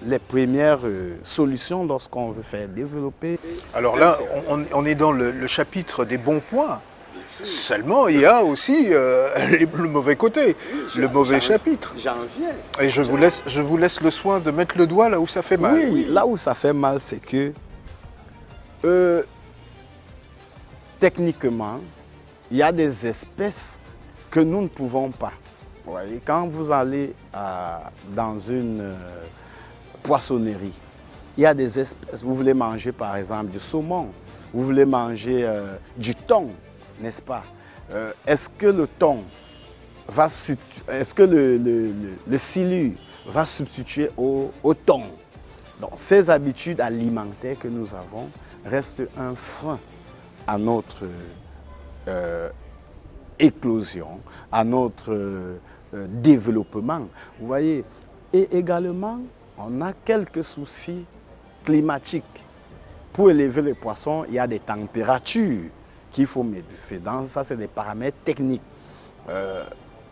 les premières solutions lorsqu'on veut faire développer. Alors là, on est dans le chapitre des bons points. Seulement, il y a aussi le mauvais côté, le mauvais chapitre. J'en viens. Et je vous laisse le soin de mettre le doigt là où ça fait mal. Oui, là où ça fait mal, c'est que techniquement, il y a des espèces que nous ne pouvons pas. Vous voyez, quand vous allez dans une poissonnerie, il y a des espèces. Vous voulez manger par exemple du saumon, vous voulez manger du thon, n'est-ce pas? Est-ce que le thon va est-ce que le silure va substituer au thon? Donc ces habitudes alimentaires que nous avons restent un frein à notre éclosion, à notre développement. Vous voyez, et également, on a quelques soucis climatiques. Pour élever les poissons, il y a des températures qu'il faut mettre. Ça, c'est des paramètres techniques.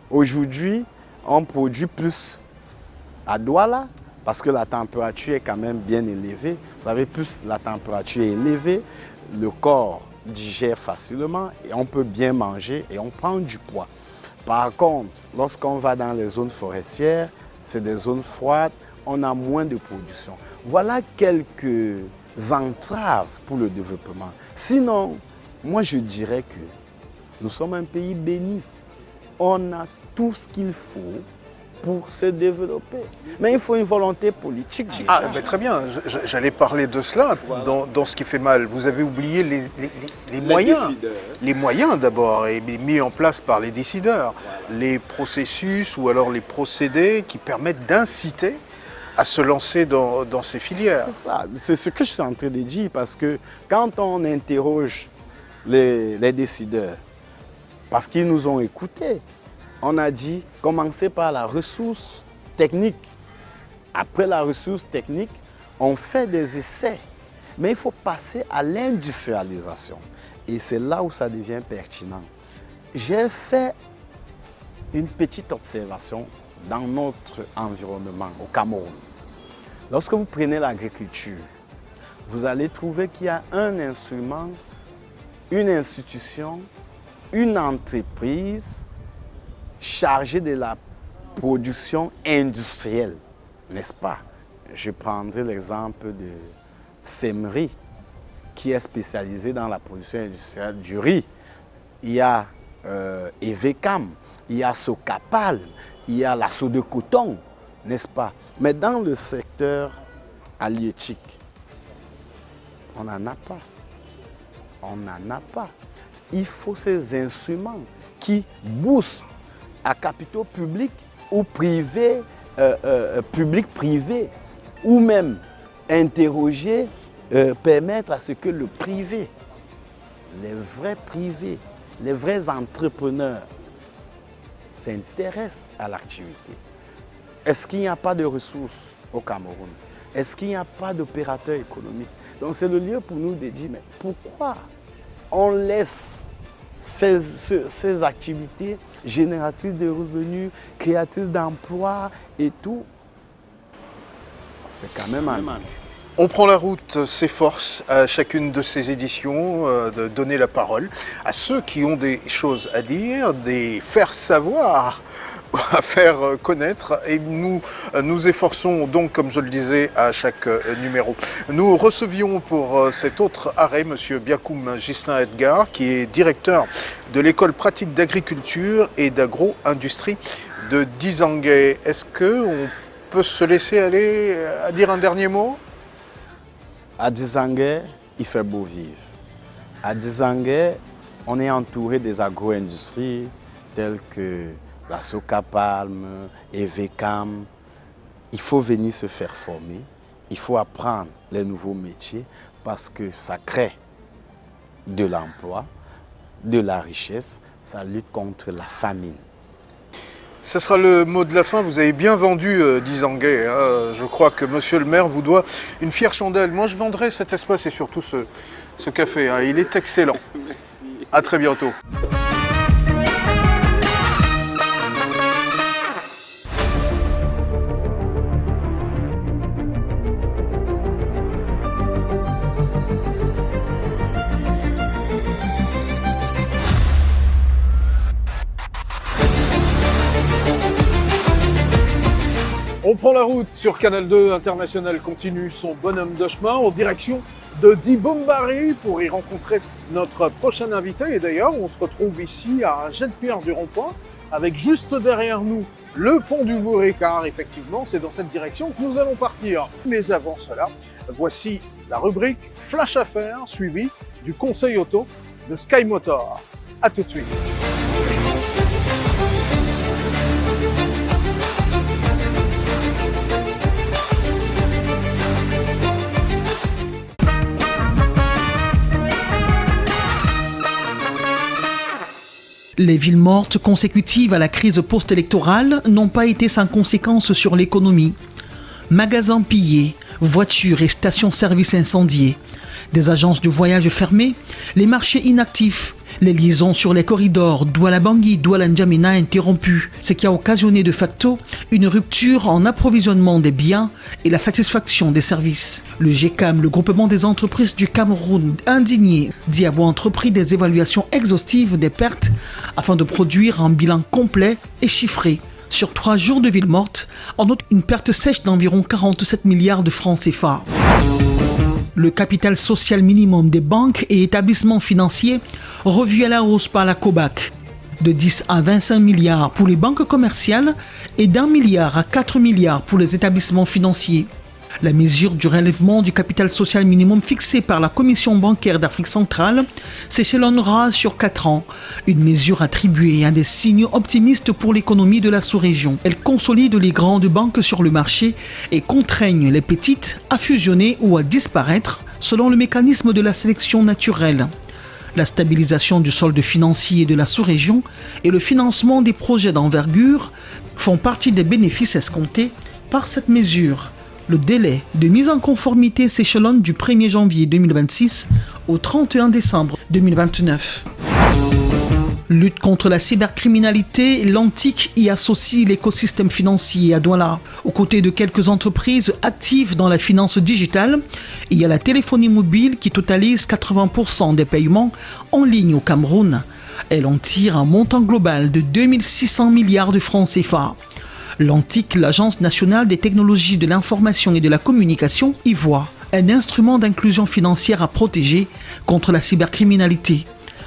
Aujourd'hui, on produit plus à Douala parce que la température est quand même bien élevée. Vous savez, plus la température est élevée, le corps digère facilement et on peut bien manger et on prend du poids. Par contre, lorsqu'on va dans les zones forestières, c'est des zones froides, on a moins de production. Voilà quelques entraves pour le développement. Sinon, moi je dirais que nous sommes un pays béni. On a tout ce qu'il faut pour se développer. Mais il faut une volonté politique. Ah, mais très bien, j'allais parler de cela dans ce qui fait mal. Vous avez oublié les moyens. Les moyens d'abord, et mis en place par les décideurs. Les processus ou alors les procédés qui permettent d'inciter à se lancer dans ces filières. C'est ça, c'est ce que je suis en train de dire, parce que quand on interroge les décideurs, parce qu'ils nous ont écoutés, on a dit commencer par la ressource technique. Après la ressource technique, on fait des essais. Mais il faut passer à l'industrialisation. Et c'est là où ça devient pertinent. J'ai fait une petite observation dans notre environnement au Cameroun. Lorsque vous prenez l'agriculture, vous allez trouver qu'il y a un instrument, une institution une entreprise chargée de la production industrielle, n'est-ce pas? Je prendrai l'exemple de Semri, qui est spécialisée dans la production industrielle du riz. Il y a Evecam, il y a Socapal, il y a la Soda de coton, n'est-ce pas? Mais dans le secteur halieutique, on n'en a pas. On n'en a pas. Il faut ces instruments qui boostent à capitaux publics ou privés, public-privé, ou même interroger, permettre à ce que le privé, les vrais privés, les vrais entrepreneurs s'intéressent à l'activité. Est-ce qu'il n'y a pas de ressources au Cameroun? Est-ce qu'il n'y a pas d'opérateurs économiques? Donc c'est le lieu pour nous de dire, mais pourquoi on laisse ces activités génératrices de revenus, créatrices d'emplois et tout? C'est quand même un... On prend la route s'efforce à chacune de ces éditions de donner la parole à ceux qui ont des choses à dire, des faire savoir, à faire connaître, et nous nous efforçons donc, comme je le disais, à chaque numéro. Nous recevions pour cet autre arrêt M. Biakoum Ghislain Edgar, qui est directeur de l'école pratique d'agriculture et d'agro-industrie de Dizanguet. Est-ce qu'on peut se laisser aller à dire un dernier mot? À Dizanguet, il fait beau vivre. À Dizanguet, on est entouré des agro-industries telles que la Socapalm, Evecam. Il faut venir se faire former, il faut apprendre les nouveaux métiers parce que ça crée de l'emploi, de la richesse, ça lutte contre la famine. Ce sera le mot de la fin. Vous avez bien vendu Dizanguet. Hein. Je crois que monsieur le maire vous doit une fière chandelle. Moi, je vendrai cet espace et surtout ce café. Hein. Il est excellent. Merci. À très bientôt. On prend la route sur Canal 2 International continue son bonhomme de chemin en direction de Dibombari pour y rencontrer notre prochain invité. Et d'ailleurs, on se retrouve ici à un jet de pierre du rond-point avec juste derrière nous le pont du Vouré, car effectivement, c'est dans cette direction que nous allons partir. Mais avant cela, voici la rubrique Flash Affaires suivie du conseil auto de Sky Motor. A tout de suite. Les villes mortes consécutives à la crise post-électorale n'ont pas été sans conséquences sur l'économie. Magasins pillés, voitures et stations-service incendiées, des agences de voyage fermées, les marchés inactifs, les liaisons sur les corridors Douala-Bangui, Douala-N'Djamena interrompues, ce qui a occasionné de facto une rupture en approvisionnement des biens et la satisfaction des services. Le GECAM, le groupement des entreprises du Cameroun, indigné, dit avoir entrepris des évaluations exhaustives des pertes afin de produire un bilan complet et chiffré. Sur 3 jours de ville morte, on note une perte sèche d'environ 47 milliards de francs CFA. Le capital social minimum des banques et établissements financiers revu à la hausse par la COBAC, de 10 à 25 milliards pour les banques commerciales et d'1 milliard à 4 milliards pour les établissements financiers. La mesure du relèvement du capital social minimum fixée par la Commission bancaire d'Afrique centrale s'échelonnera sur 4 ans, une mesure attribuée à des signaux optimistes pour l'économie de la sous-région. Elle consolide les grandes banques sur le marché et contraigne les petites à fusionner ou à disparaître selon le mécanisme de la sélection naturelle. La stabilisation du solde financier de la sous-région et le financement des projets d'envergure font partie des bénéfices escomptés par cette mesure. Le délai de mise en conformité s'échelonne du 1er janvier 2026 au 31 décembre 2029. Lutte contre la cybercriminalité, l'Antique y associe l'écosystème financier à Douala. Aux côtés de quelques entreprises actives dans la finance digitale, il y a la téléphonie mobile qui totalise 80% des paiements en ligne au Cameroun. Elle en tire un montant global de 2600 milliards de francs CFA. L'ANTIC, l'Agence nationale des technologies de l'information et de la communication, y voit un instrument d'inclusion financière à protéger contre la cybercriminalité.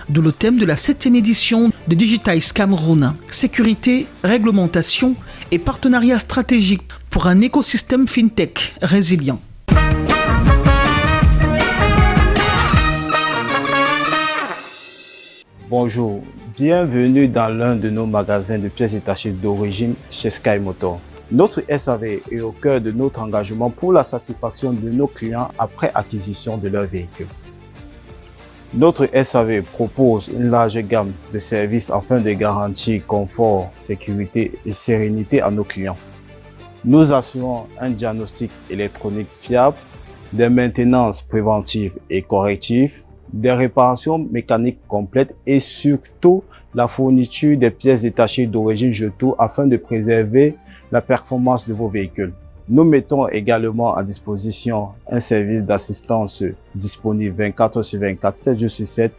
D'où le thème de la 7e édition de Digitize Cameroun, sécurité, réglementation et partenariat stratégique pour un écosystème fintech résilient. Bonjour, bienvenue dans l'un de nos magasins de pièces détachées d'origine chez Sky Motor. Notre SAV est au cœur de notre engagement pour la satisfaction de nos clients après acquisition de leur véhicule. Notre SAV propose une large gamme de services afin de garantir confort, sécurité et sérénité à nos clients. Nous assurons un diagnostic électronique fiable, des maintenances préventives et correctives, des réparations mécaniques complètes et surtout la fourniture des pièces détachées d'origine Jetour afin de préserver la performance de vos véhicules. Nous mettons également à disposition un service d'assistance disponible 24/24, 7 jours sur 7,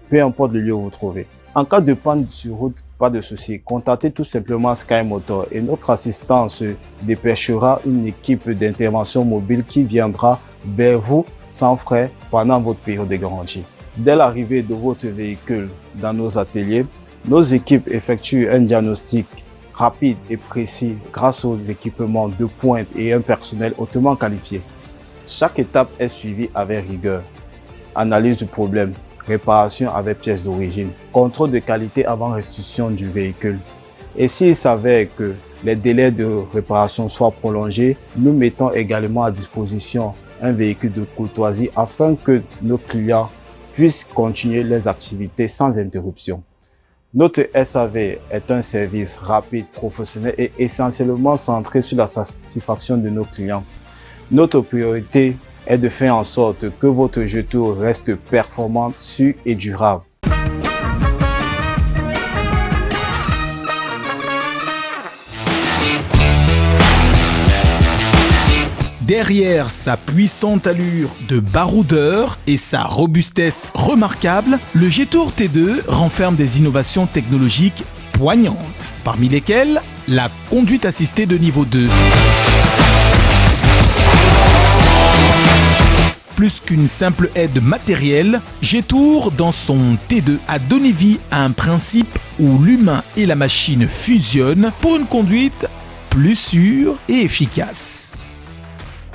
peu importe le lieu où vous trouvez. En cas de panne sur route, pas de souci, contactez tout simplement Sky Motor et notre assistance dépêchera une équipe d'intervention mobile qui viendra vers vous sans frais pendant votre période de garantie. Dès l'arrivée de votre véhicule dans nos ateliers, nos équipes effectuent un diagnostic rapide et précis grâce aux équipements de pointe et un personnel hautement qualifié. Chaque étape est suivie avec rigueur. Analyse du problème, réparation avec pièces d'origine, contrôle de qualité avant restitution du véhicule. Et s'il s'avère que les délais de réparation soient prolongés, nous mettons également à disposition un véhicule de courtoisie afin que nos clients puissent continuer leurs activités sans interruption. Notre SAV est un service rapide, professionnel et essentiellement centré sur la satisfaction de nos clients. Notre priorité est de faire en sorte que votre Jetour reste performant, sûr et durable. Derrière sa puissante allure de baroudeur et sa robustesse remarquable, le Jetour T2 renferme des innovations technologiques poignantes, parmi lesquelles la conduite assistée de niveau 2. Plus qu'une simple aide matérielle, Jetour, dans son T2, a donné vie à un principe où l'humain et la machine fusionnent pour une conduite plus sûre et efficace.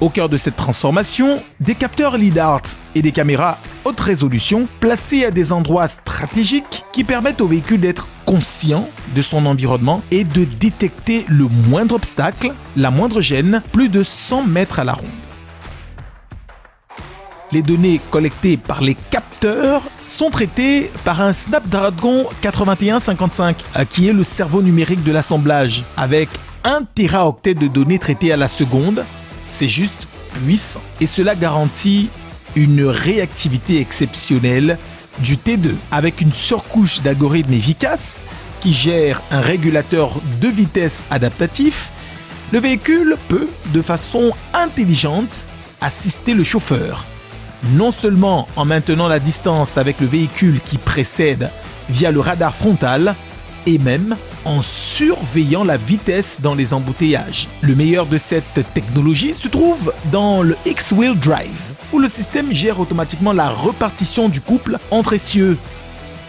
Au cœur de cette transformation, des capteurs LiDAR et des caméras haute résolution placés à des endroits stratégiques qui permettent au véhicule d'être conscient de son environnement et de détecter le moindre obstacle, la moindre gêne, plus de 100 mètres à la ronde. Les données collectées par les capteurs sont traitées par un Snapdragon 8155, qui est le cerveau numérique de l'assemblage, avec 1 téraoctet de données traitées à la seconde. C'est juste puissant. Et cela garantit une réactivité exceptionnelle du T2, avec une surcouche d'algorithmes efficaces qui gère un régulateur de vitesse adaptatif. Le véhicule peut, de façon intelligente, assister le chauffeur. Non seulement en maintenant la distance avec le véhicule qui précède via le radar frontal, et même en surveillant la vitesse dans les embouteillages. Le meilleur de cette technologie se trouve dans le X-Wheel Drive, où le système gère automatiquement la répartition du couple entre essieux.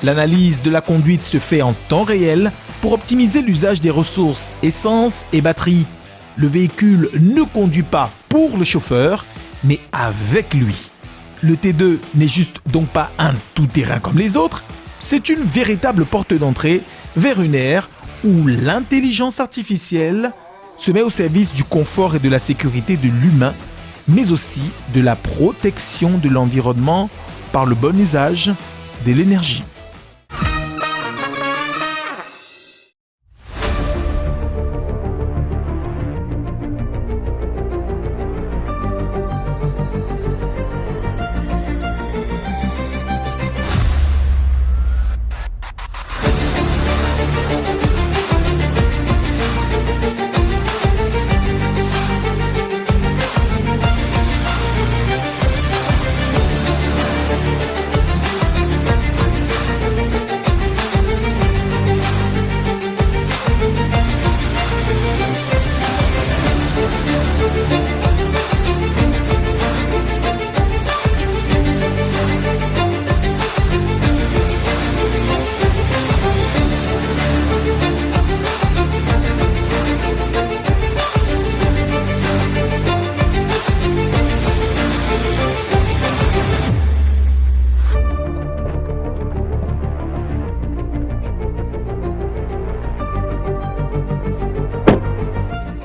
L'analyse de la conduite se fait en temps réel pour optimiser l'usage des ressources essence et batterie. Le véhicule ne conduit pas pour le chauffeur, mais avec lui. Le T2 n'est juste donc pas un tout-terrain comme les autres, c'est une véritable porte d'entrée vers une ère où l'intelligence artificielle se met au service du confort et de la sécurité de l'humain, mais aussi de la protection de l'environnement par le bon usage de l'énergie.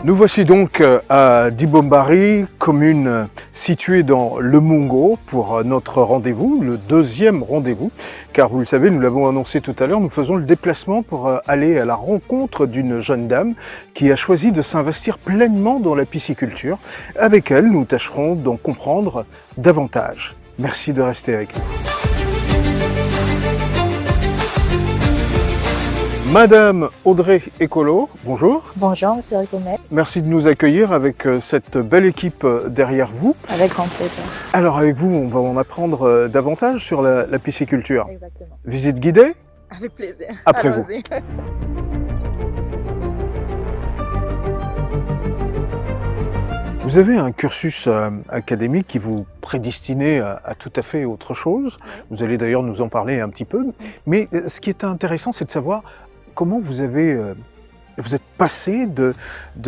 Nous voici donc à Dibombari, commune située dans le Mungo, pour notre rendez-vous, le deuxième rendez-vous. Car vous le savez, nous l'avons annoncé tout à l'heure, nous faisons le déplacement pour aller à la rencontre d'une jeune dame qui a choisi de s'investir pleinement dans la pisciculture. Avec elle, nous tâcherons d'en comprendre davantage. Merci de rester avec nous. Madame Audrey Écolo, bonjour. Bonjour, monsieur Ricomet. Merci de nous accueillir avec cette belle équipe derrière vous. Avec grand plaisir. Alors avec vous, on va en apprendre davantage sur la pisciculture. Exactement. Visite guidée? Avec plaisir. Après vous. Vous avez un cursus académique qui vous prédestinait à tout à fait autre chose. Vous allez d'ailleurs nous en parler un petit peu. Mais ce qui est intéressant, c'est de savoir comment vous êtes passé de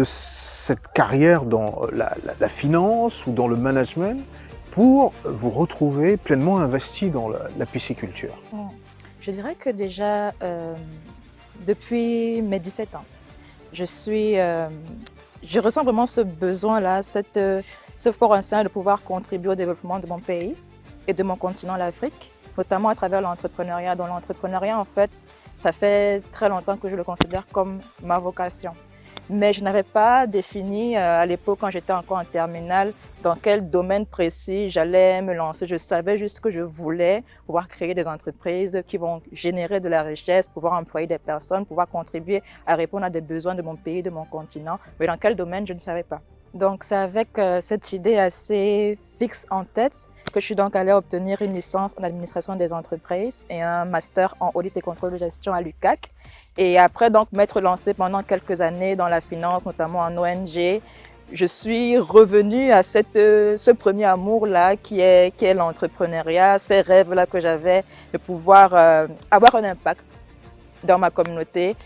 cette carrière dans la finance ou dans le management pour vous retrouver pleinement investi dans la pisciculture. Je dirais que déjà, depuis mes 17 ans, je ressens vraiment ce besoin-là, ce fort instinct de pouvoir contribuer au développement de mon pays et de mon continent, l'Afrique, notamment à travers l'entrepreneuriat. Dans l'entrepreneuriat, en fait, ça fait très longtemps que je le considère comme ma vocation. Mais je n'avais pas défini à l'époque, quand j'étais encore en terminale, dans quel domaine précis j'allais me lancer. Je savais juste que je voulais pouvoir créer des entreprises qui vont générer de la richesse, pouvoir employer des personnes, pouvoir contribuer à répondre à des besoins de mon pays, de mon continent. Mais dans quel domaine, je ne savais pas. Donc c'est avec cette idée assez fixe en tête que je suis donc allée obtenir une licence en administration des entreprises et un master en audit et contrôle de gestion à l'UQAC. Et après donc m'être lancée pendant quelques années dans la finance, notamment en ONG, je suis revenue à ce premier amour-là qui est l'entrepreneuriat, ces rêves-là que j'avais de pouvoir avoir un impact dans ma communauté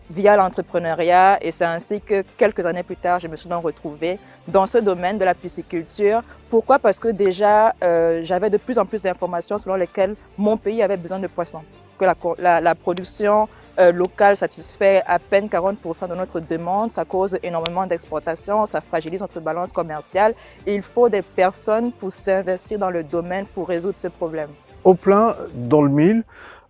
via l'entrepreneuriat. Et c'est ainsi que quelques années plus tard, je me suis donc retrouvée dans ce domaine de la pisciculture. Pourquoi? Parce que déjà, j'avais de plus en plus d'informations selon lesquelles mon pays avait besoin de poissons, que la production locale satisfait à peine 40% de notre demande, ça cause énormément d'exportations, ça fragilise notre balance commerciale et il faut des personnes pour s'investir dans le domaine pour résoudre ce problème. Au plein, dans le mille,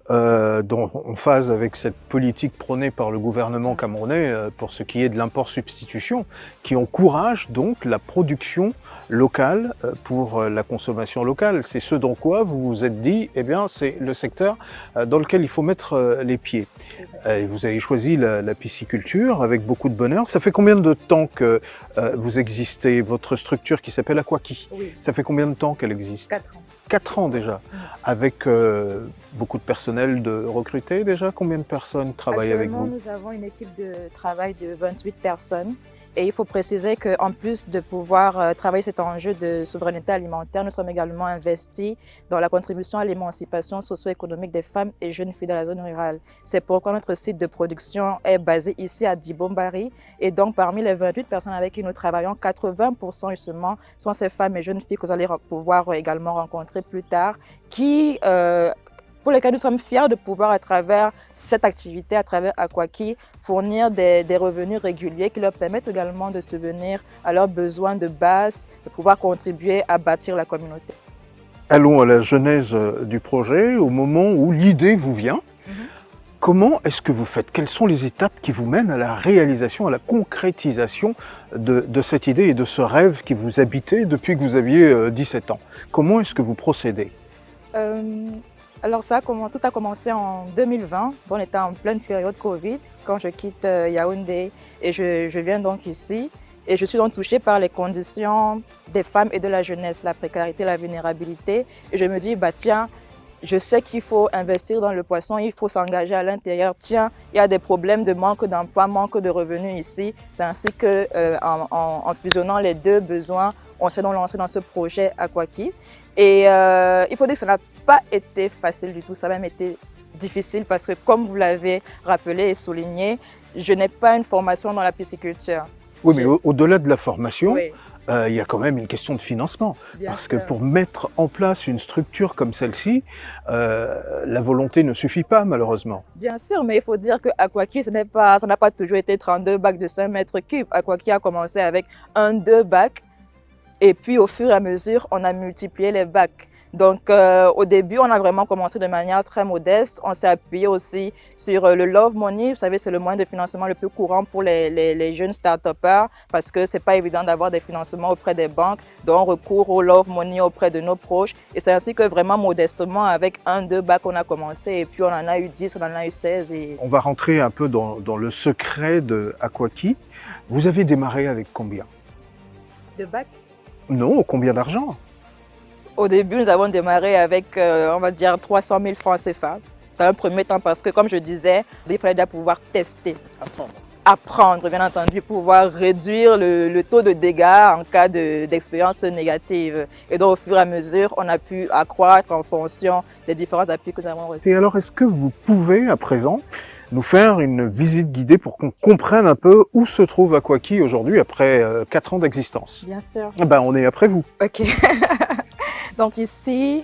en phase avec cette politique prônée par le gouvernement camerounais pour ce qui est de l'import-substitution, qui encourage donc la production locale pour la consommation locale. C'est ce dans quoi vous vous êtes dit, eh bien, c'est le secteur dans lequel il faut mettre les pieds. Et vous avez choisi la pisciculture avec beaucoup de bonheur. Ça fait combien de temps que vous existez, votre structure qui s'appelle Aquaki? Oui. Ça fait combien de temps qu'elle existe? 4 ans. 4 ans déjà, avec beaucoup de personnel de recruter déjà. Combien de personnes travaillent avec vous? Nous avons une équipe de travail de 28 personnes. Et il faut préciser qu'en plus de pouvoir travailler cet enjeu de souveraineté alimentaire, nous sommes également investis dans la contribution à l'émancipation socio-économique des femmes et jeunes filles de la zone rurale. C'est pourquoi notre site de production est basé ici à Dibombari. Et donc, parmi les 28 personnes avec qui nous travaillons, 80% justement sont ces femmes et jeunes filles que vous allez pouvoir également rencontrer plus tard, pour lesquels nous sommes fiers de pouvoir, à travers cette activité, à travers Aquaki, fournir des revenus réguliers qui leur permettent également de subvenir à leurs besoins de base, de pouvoir contribuer à bâtir la communauté. Allons à la genèse du projet, au moment où l'idée vous vient. Comment est-ce que vous faites? Quelles sont les étapes qui vous mènent à la réalisation, à la concrétisation de cette idée et de ce rêve qui vous habitait depuis que vous aviez 17 ans? Comment est-ce que vous procédez? Alors tout a commencé en 2020, on était en pleine période Covid, quand je quitte Yaoundé et je viens donc ici. Et je suis donc touchée par les conditions des femmes et de la jeunesse, la précarité, la vulnérabilité. Et je me dis, bah tiens, je sais qu'il faut investir dans le poisson, il faut s'engager à l'intérieur. Tiens, il y a des problèmes de manque d'emploi, manque de revenus ici. C'est ainsi que, en fusionnant les deux besoins, on s'est donc lancé dans ce projet Aquaki. Et il faut dire que ça n'a pas été facile du tout, ça a même été difficile parce que, comme vous l'avez rappelé et souligné, je n'ai pas une formation dans la pisciculture. Oui, mais au-delà de la formation, oui. il y a quand même une question de financement. Bien Parce sûr. que pour mettre en place une structure comme celle-ci, la volonté ne suffit pas malheureusement. Bien sûr, mais il faut dire que Aquaki, ça n'a pas toujours été 32 bacs de 5 mètres cubes. Aquaki a commencé avec 2 bacs et puis au fur et à mesure, on a multiplié les bacs. Donc au début, on a vraiment commencé de manière très modeste. On s'est appuyé aussi sur le Love Money. Vous savez, c'est le moyen de financement le plus courant pour les jeunes start-upers parce que c'est pas évident d'avoir des financements auprès des banques. Donc on recourt au Love Money auprès de nos proches. Et c'est ainsi que vraiment modestement, avec 2 bacs, on a commencé. Et puis on en a eu 10, on en a eu 16. Et... On va rentrer un peu dans le secret de Aquaki. Vous avez démarré avec combien? 2 bacs? Non, combien d'argent? Au début, nous avons démarré avec, on va dire, 300 000 francs CFA. Dans un premier temps, parce que, comme je disais, il fallait déjà pouvoir tester. Apprendre, bien entendu, pouvoir réduire le taux de dégâts en cas d'expérience négative. Et donc, au fur et à mesure, on a pu accroître en fonction des différents appuis que nous avons reçus. Et alors, est-ce que vous pouvez, à présent, nous faire une visite guidée pour qu'on comprenne un peu où se trouve Aquaki aujourd'hui, après 4 ans d'existence? Bien sûr. Ben, on est après vous. OK. Donc ici,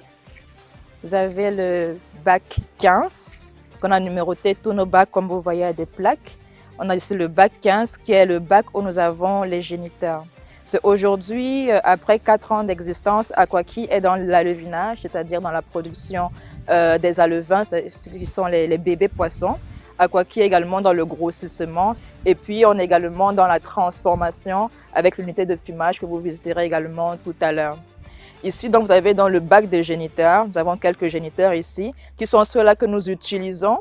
vous avez le bac 15, qu'on a numéroté tous nos bacs comme vous voyez à des plaques. On a ici le bac 15 qui est le bac où nous avons les géniteurs. C'est aujourd'hui, après 4 ans d'existence, Aquaki est dans l'alevinage, c'est-à-dire dans la production des alevins, qui sont les bébés poissons. Aquaki est également dans le grossissement et puis on est également dans la transformation avec l'unité de fumage que vous visiterez également tout à l'heure. Ici, donc, vous avez dans le bac des géniteurs, nous avons quelques géniteurs ici, qui sont ceux-là que nous utilisons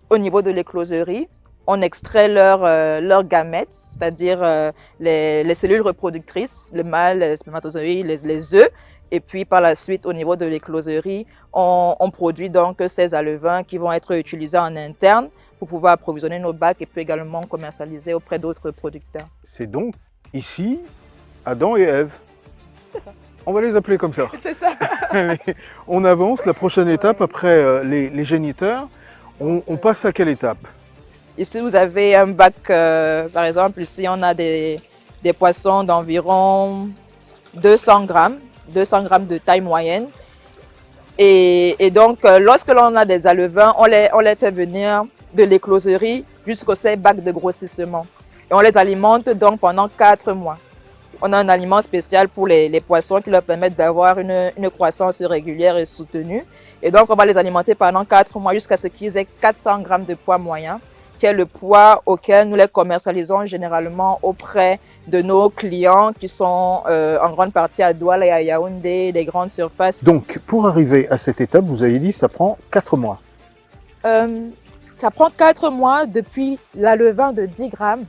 au niveau de l'écloserie. On extrait leurs gamètes, c'est-à-dire les cellules reproductrices, le mâle, les spermatozoïdes, les œufs. Et puis, par la suite, au niveau de l'écloserie, on produit donc ces alevins qui vont être utilisés en interne pour pouvoir approvisionner nos bacs et puis également commercialiser auprès d'autres producteurs. C'est donc ici Adam et Ève. C'est ça. On va les appeler comme ça. C'est ça. On avance, la prochaine étape, après les géniteurs, on passe à quelle étape? Ici, vous avez un bac, par exemple, ici, on a des poissons d'environ 200 grammes de taille moyenne. Et donc, lorsque l'on a des alevins, on les fait venir de l'écloserie jusqu'au bac de grossissement. Et on les alimente donc pendant 4 mois. On a un aliment spécial pour les poissons qui leur permettent d'avoir une croissance régulière et soutenue. Et donc, on va les alimenter pendant 4 mois jusqu'à ce qu'ils aient 400 grammes de poids moyen, qui est le poids auquel nous les commercialisons généralement auprès de nos clients qui sont en grande partie à Douala et à Yaoundé, des grandes surfaces. Donc, pour arriver à cette étape, vous avez dit ça prend 4 mois. Ça prend 4 mois depuis l'alevain de 10 grammes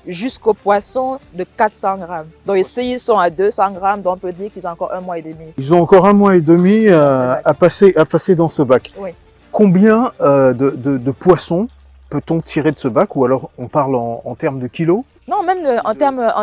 jusqu'au poisson de 400 grammes. Donc ici, ils sont à 200 grammes, donc on peut dire qu'ils ont encore 1 mois et demi. Ils ont encore 1 mois et demi à passer dans ce bac. Oui. Combien de poissons peut-on tirer de ce bac, ou alors on parle en termes de kilos? Non, même en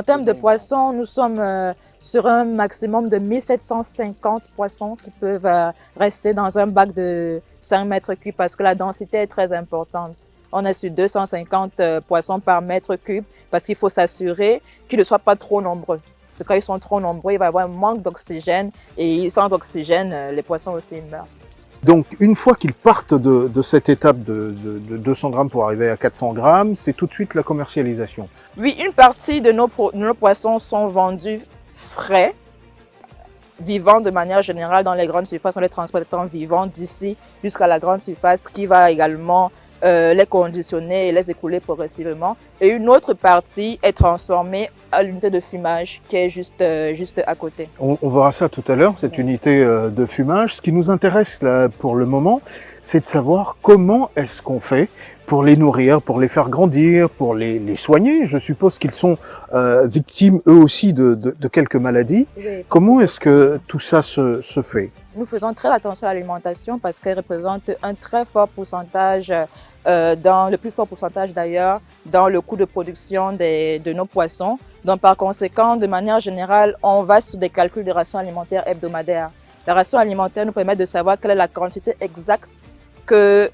termes de poissons, nous sommes sur un maximum de 1750 poissons qui peuvent rester dans un bac de 5 mètres cubes parce que la densité est très importante. On est sur 250 poissons par mètre cube parce qu'il faut s'assurer qu'ils ne soient pas trop nombreux. Parce que quand ils sont trop nombreux, il va y avoir un manque d'oxygène et sans oxygène, les poissons aussi meurent. Donc, une fois qu'ils partent de cette étape de 200 grammes pour arriver à 400 grammes, c'est tout de suite la commercialisation. Oui, une partie de nos poissons sont vendus frais, vivants de manière générale dans les grandes surfaces. On les transporte en vivants d'ici jusqu'à la grande surface qui va également les conditionner et les écouler progressivement. Et une autre partie est transformée à l'unité de fumage qui est juste à côté. On verra ça tout à l'heure, cette unité de fumage. Ce qui nous intéresse là pour le moment, c'est de savoir comment est-ce qu'on fait pour les nourrir, pour les faire grandir, pour les soigner. Je suppose qu'ils sont victimes eux aussi de quelques maladies. Oui. Comment est-ce que tout ça se fait? Nous faisons très attention à l'alimentation parce qu'elle représente un très fort pourcentage, le plus fort pourcentage d'ailleurs, dans le coût de production de nos poissons. Donc par conséquent, de manière générale, on va sur des calculs de ration alimentaire hebdomadaires. La ration alimentaire nous permet de savoir quelle est la quantité exacte que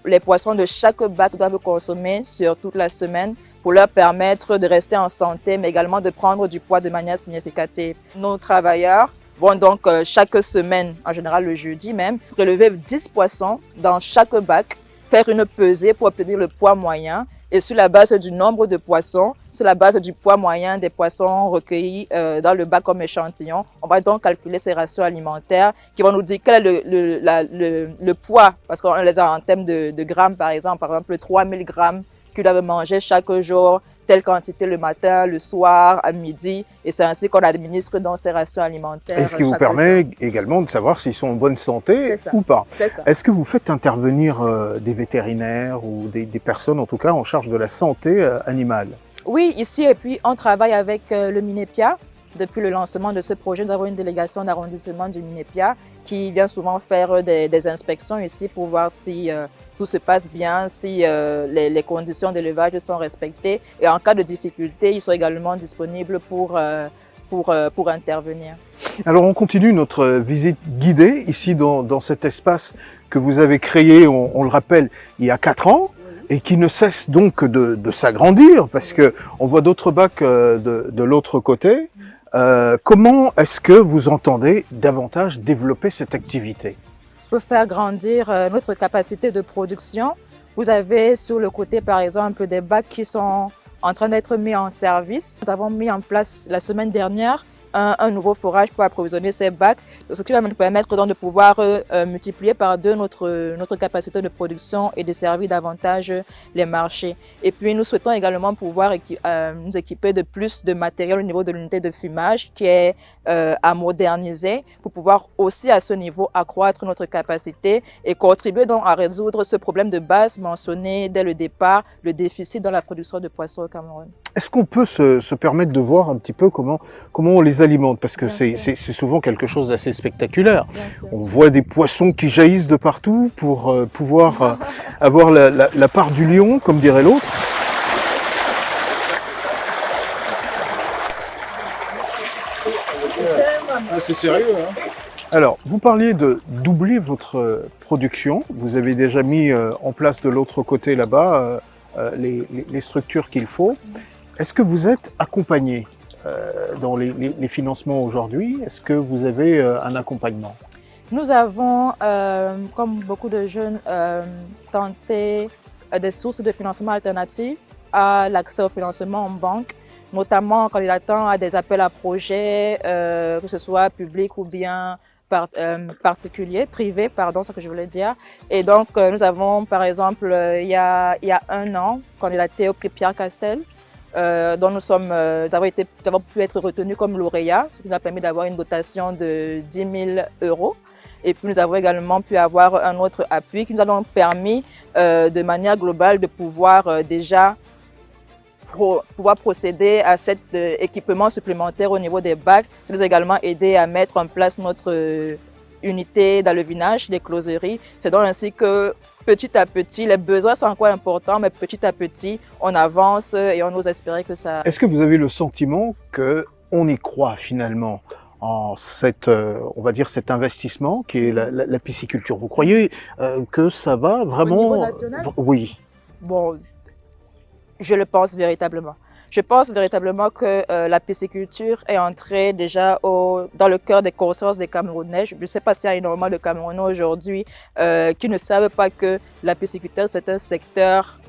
les poissons de chaque bac doivent consommer sur toute la semaine pour leur permettre de rester en santé, mais également de prendre du poids de manière significative. Nos travailleurs vont donc chaque semaine, en général le jeudi même, prélever 10 poissons dans chaque bac, faire une pesée pour obtenir le poids moyen. Et sur la base du nombre de poissons, sur la base du poids moyen des poissons recueillis dans le bac comme échantillon, on va donc calculer ces ratios alimentaires qui vont nous dire quel est le poids, parce qu'on les a en termes de grammes par exemple 3000 grammes qu'ils doivent manger chaque jour, telle quantité le matin, le soir, à midi, et c'est ainsi qu'on administre dans ces rations alimentaires. Et ce qui vous permet également de savoir s'ils sont en bonne santé ou pas. Est-ce que vous faites intervenir des vétérinaires ou des personnes en tout cas en charge de la santé animale? Oui, ici et puis on travaille avec le MINEPIA. Depuis le lancement de ce projet, nous avons une délégation d'arrondissement du MINEPIA qui vient souvent faire des inspections ici pour voir si tout se passe bien, si les conditions d'élevage sont respectées. Et en cas de difficulté, ils sont également disponibles pour intervenir. Alors on continue notre visite guidée ici dans cet espace que vous avez créé, on le rappelle, il y a 4 ans. Et qui ne cesse donc de s'agrandir parce que on voit d'autres bacs de l'autre côté. Comment est-ce que vous entendez davantage développer cette activité? Pour faire grandir notre capacité de production, vous avez sur le côté par exemple des bacs qui sont en train d'être mis en service. Nous avons mis en place la semaine dernière un nouveau forage pour approvisionner ces bacs, ce qui va nous permettre donc de pouvoir multiplier par 2 notre capacité de production et de servir davantage les marchés. Et puis nous souhaitons également pouvoir nous équiper de plus de matériel au niveau de l'unité de fumage qui est à moderniser pour pouvoir aussi à ce niveau accroître notre capacité et contribuer donc à résoudre ce problème de base mentionné dès le départ, le déficit dans la production de poissons au Cameroun. Est-ce qu'on peut se permettre de voir un petit peu comment on les alimente? Parce que c'est souvent quelque chose d'assez spectaculaire. On voit des poissons qui jaillissent de partout pour pouvoir avoir la part du lion, comme dirait l'autre. Ah, c'est sérieux, hein? Alors, vous parliez de doubler votre production. Vous avez déjà mis en place de l'autre côté là-bas les structures qu'il faut. Est-ce que vous êtes accompagné dans les financements aujourd'hui? Est-ce que vous avez un accompagnement? Nous avons, comme beaucoup de jeunes, tenté des sources de financement alternatives à l'accès au financement en banque, notamment en candidatant à des appels à projets, que ce soit public ou bien particulier, privé, pardon, c'est ce que je voulais dire. Et donc, nous avons, par exemple, il y a 1 an, candidaté au prix Pierre Castel, dont nous avons pu être retenus comme lauréats, ce qui nous a permis d'avoir une dotation de 10 000 €. Et puis nous avons également pu avoir un autre appui qui nous a donc permis de manière globale de pouvoir déjà procéder à cet équipement supplémentaire au niveau des bacs. Ça nous a également aidé à mettre en place notre unité d'alevinage, les closeries. C'est donc ainsi que petit à petit, les besoins sont encore importants, mais petit à petit, on avance et on ose espérer que ça... Est-ce que vous avez le sentiment qu'on y croit finalement en on va dire cet investissement qui est la pisciculture? Vous croyez que ça va vraiment... Au niveau national? Oui. Bon, je le pense véritablement. Je pense véritablement que la pisciculture est entrée déjà dans le cœur des consciences des Camerounais. Je ne sais pas s'il y a énormément de Camerounais aujourd'hui qui ne savent pas que la pisciculture, c'est un secteur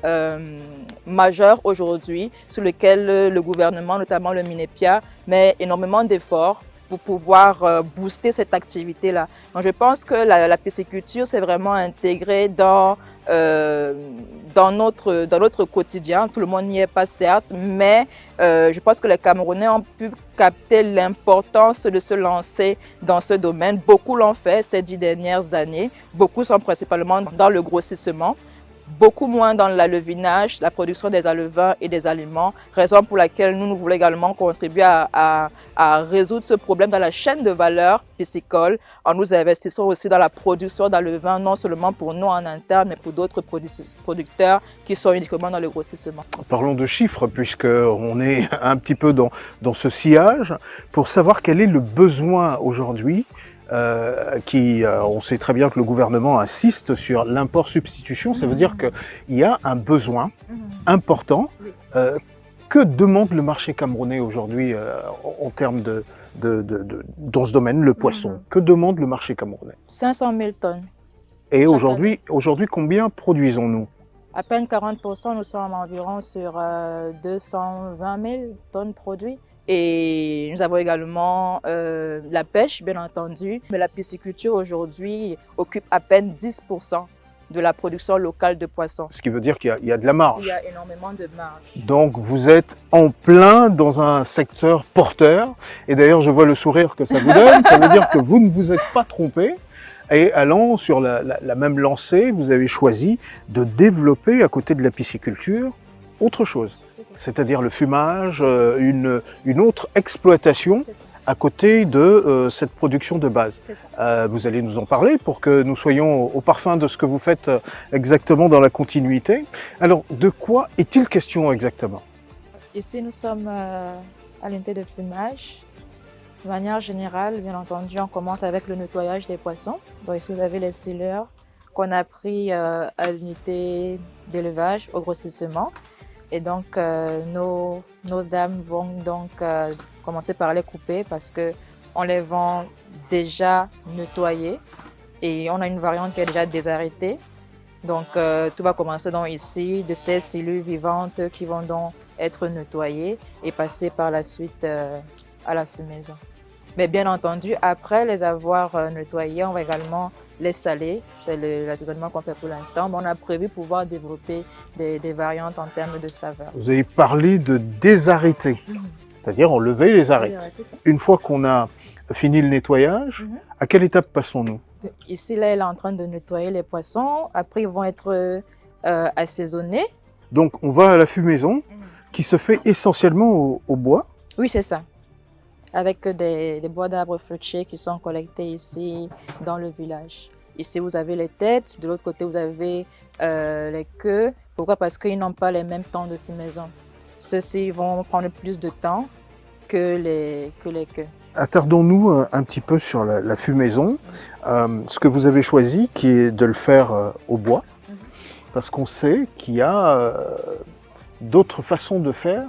majeur aujourd'hui sur lequel le gouvernement, notamment le MINEPIA, met énormément d'efforts pour pouvoir booster cette activité-là. Donc je pense que la pisciculture, c'est vraiment intégré dans notre quotidien. Tout le monde n'y est pas certes, mais je pense que les Camerounais ont pu capter l'importance de se lancer dans ce domaine. Beaucoup l'ont fait ces 10 dernières années. Beaucoup sont principalement dans le grossissement. Beaucoup moins dans l'alevinage, la production des alevins et des aliments, raison pour laquelle nous voulons également contribuer à résoudre ce problème dans la chaîne de valeur piscicole en nous investissant aussi dans la production d'alevins, non seulement pour nous en interne, mais pour d'autres producteurs qui sont uniquement dans le grossissement. Parlons de chiffres, puisqu'on est un petit peu dans ce sillage, pour savoir quel est le besoin aujourd'hui on sait très bien que le gouvernement insiste sur l'import substitution. Ça veut dire qu'il y a un besoin important. Que demande le marché camerounais aujourd'hui en termes dans ce domaine, le poisson? Que demande le marché camerounais? 500 000 tonnes. Et aujourd'hui, combien produisons-nous? À peine 40%, nous sommes environ sur 220 000 tonnes produits. Et nous avons également la pêche, bien entendu. Mais la pisciculture aujourd'hui occupe à peine 10% de la production locale de poissons. Ce qui veut dire qu'il y a de la marge. Il y a énormément de marge. Donc vous êtes en plein dans un secteur porteur. Et d'ailleurs, je vois le sourire que ça vous donne. Ça veut dire que vous ne vous êtes pas trompé. Et allant sur la même lancée, vous avez choisi de développer à côté de la pisciculture autre chose. C'est-à-dire le fumage, une autre exploitation à côté de cette production de base. Vous allez nous en parler pour que nous soyons au parfum de ce que vous faites exactement dans la continuité. Alors, de quoi est-il question exactement? Ici, nous sommes à l'unité de fumage. De manière générale, bien entendu, on commence avec le nettoyage des poissons. Donc ici, vous avez les sealers qu'on a pris à l'unité d'élevage au grossissement. Et donc, nos dames vont donc commencer par les couper parce qu'on les vend déjà nettoyés et on a une variante qui est déjà désarrêtée. Donc, tout va commencer donc ici de ces cellules vivantes qui vont donc être nettoyées et passer par la suite à la fumaison. Mais bien entendu, après les avoir nettoyés, on va également les saler. C'est l'assaisonnement qu'on fait pour l'instant. Mais on a prévu pouvoir développer des variantes en termes de saveur. Vous avez parlé de désarrêter, c'est-à-dire enlever les arêtes. Une fois qu'on a fini le nettoyage, à quelle étape passons-nous? Ici, là, elle est en train de nettoyer les poissons. Après, ils vont être assaisonnés. Donc, on va à la fumaison qui se fait essentiellement au bois? Oui, c'est ça. Avec des bois d'arbres fruitiers qui sont collectés ici dans le village. Ici, vous avez les têtes, de l'autre côté, vous avez les queues. Pourquoi? Parce qu'ils n'ont pas les mêmes temps de fumaison. Ceux-ci vont prendre plus de temps que les queues. Attardons-nous un petit peu sur la fumaison. Ce que vous avez choisi, qui est de le faire au bois, parce qu'on sait qu'il y a d'autres façons de faire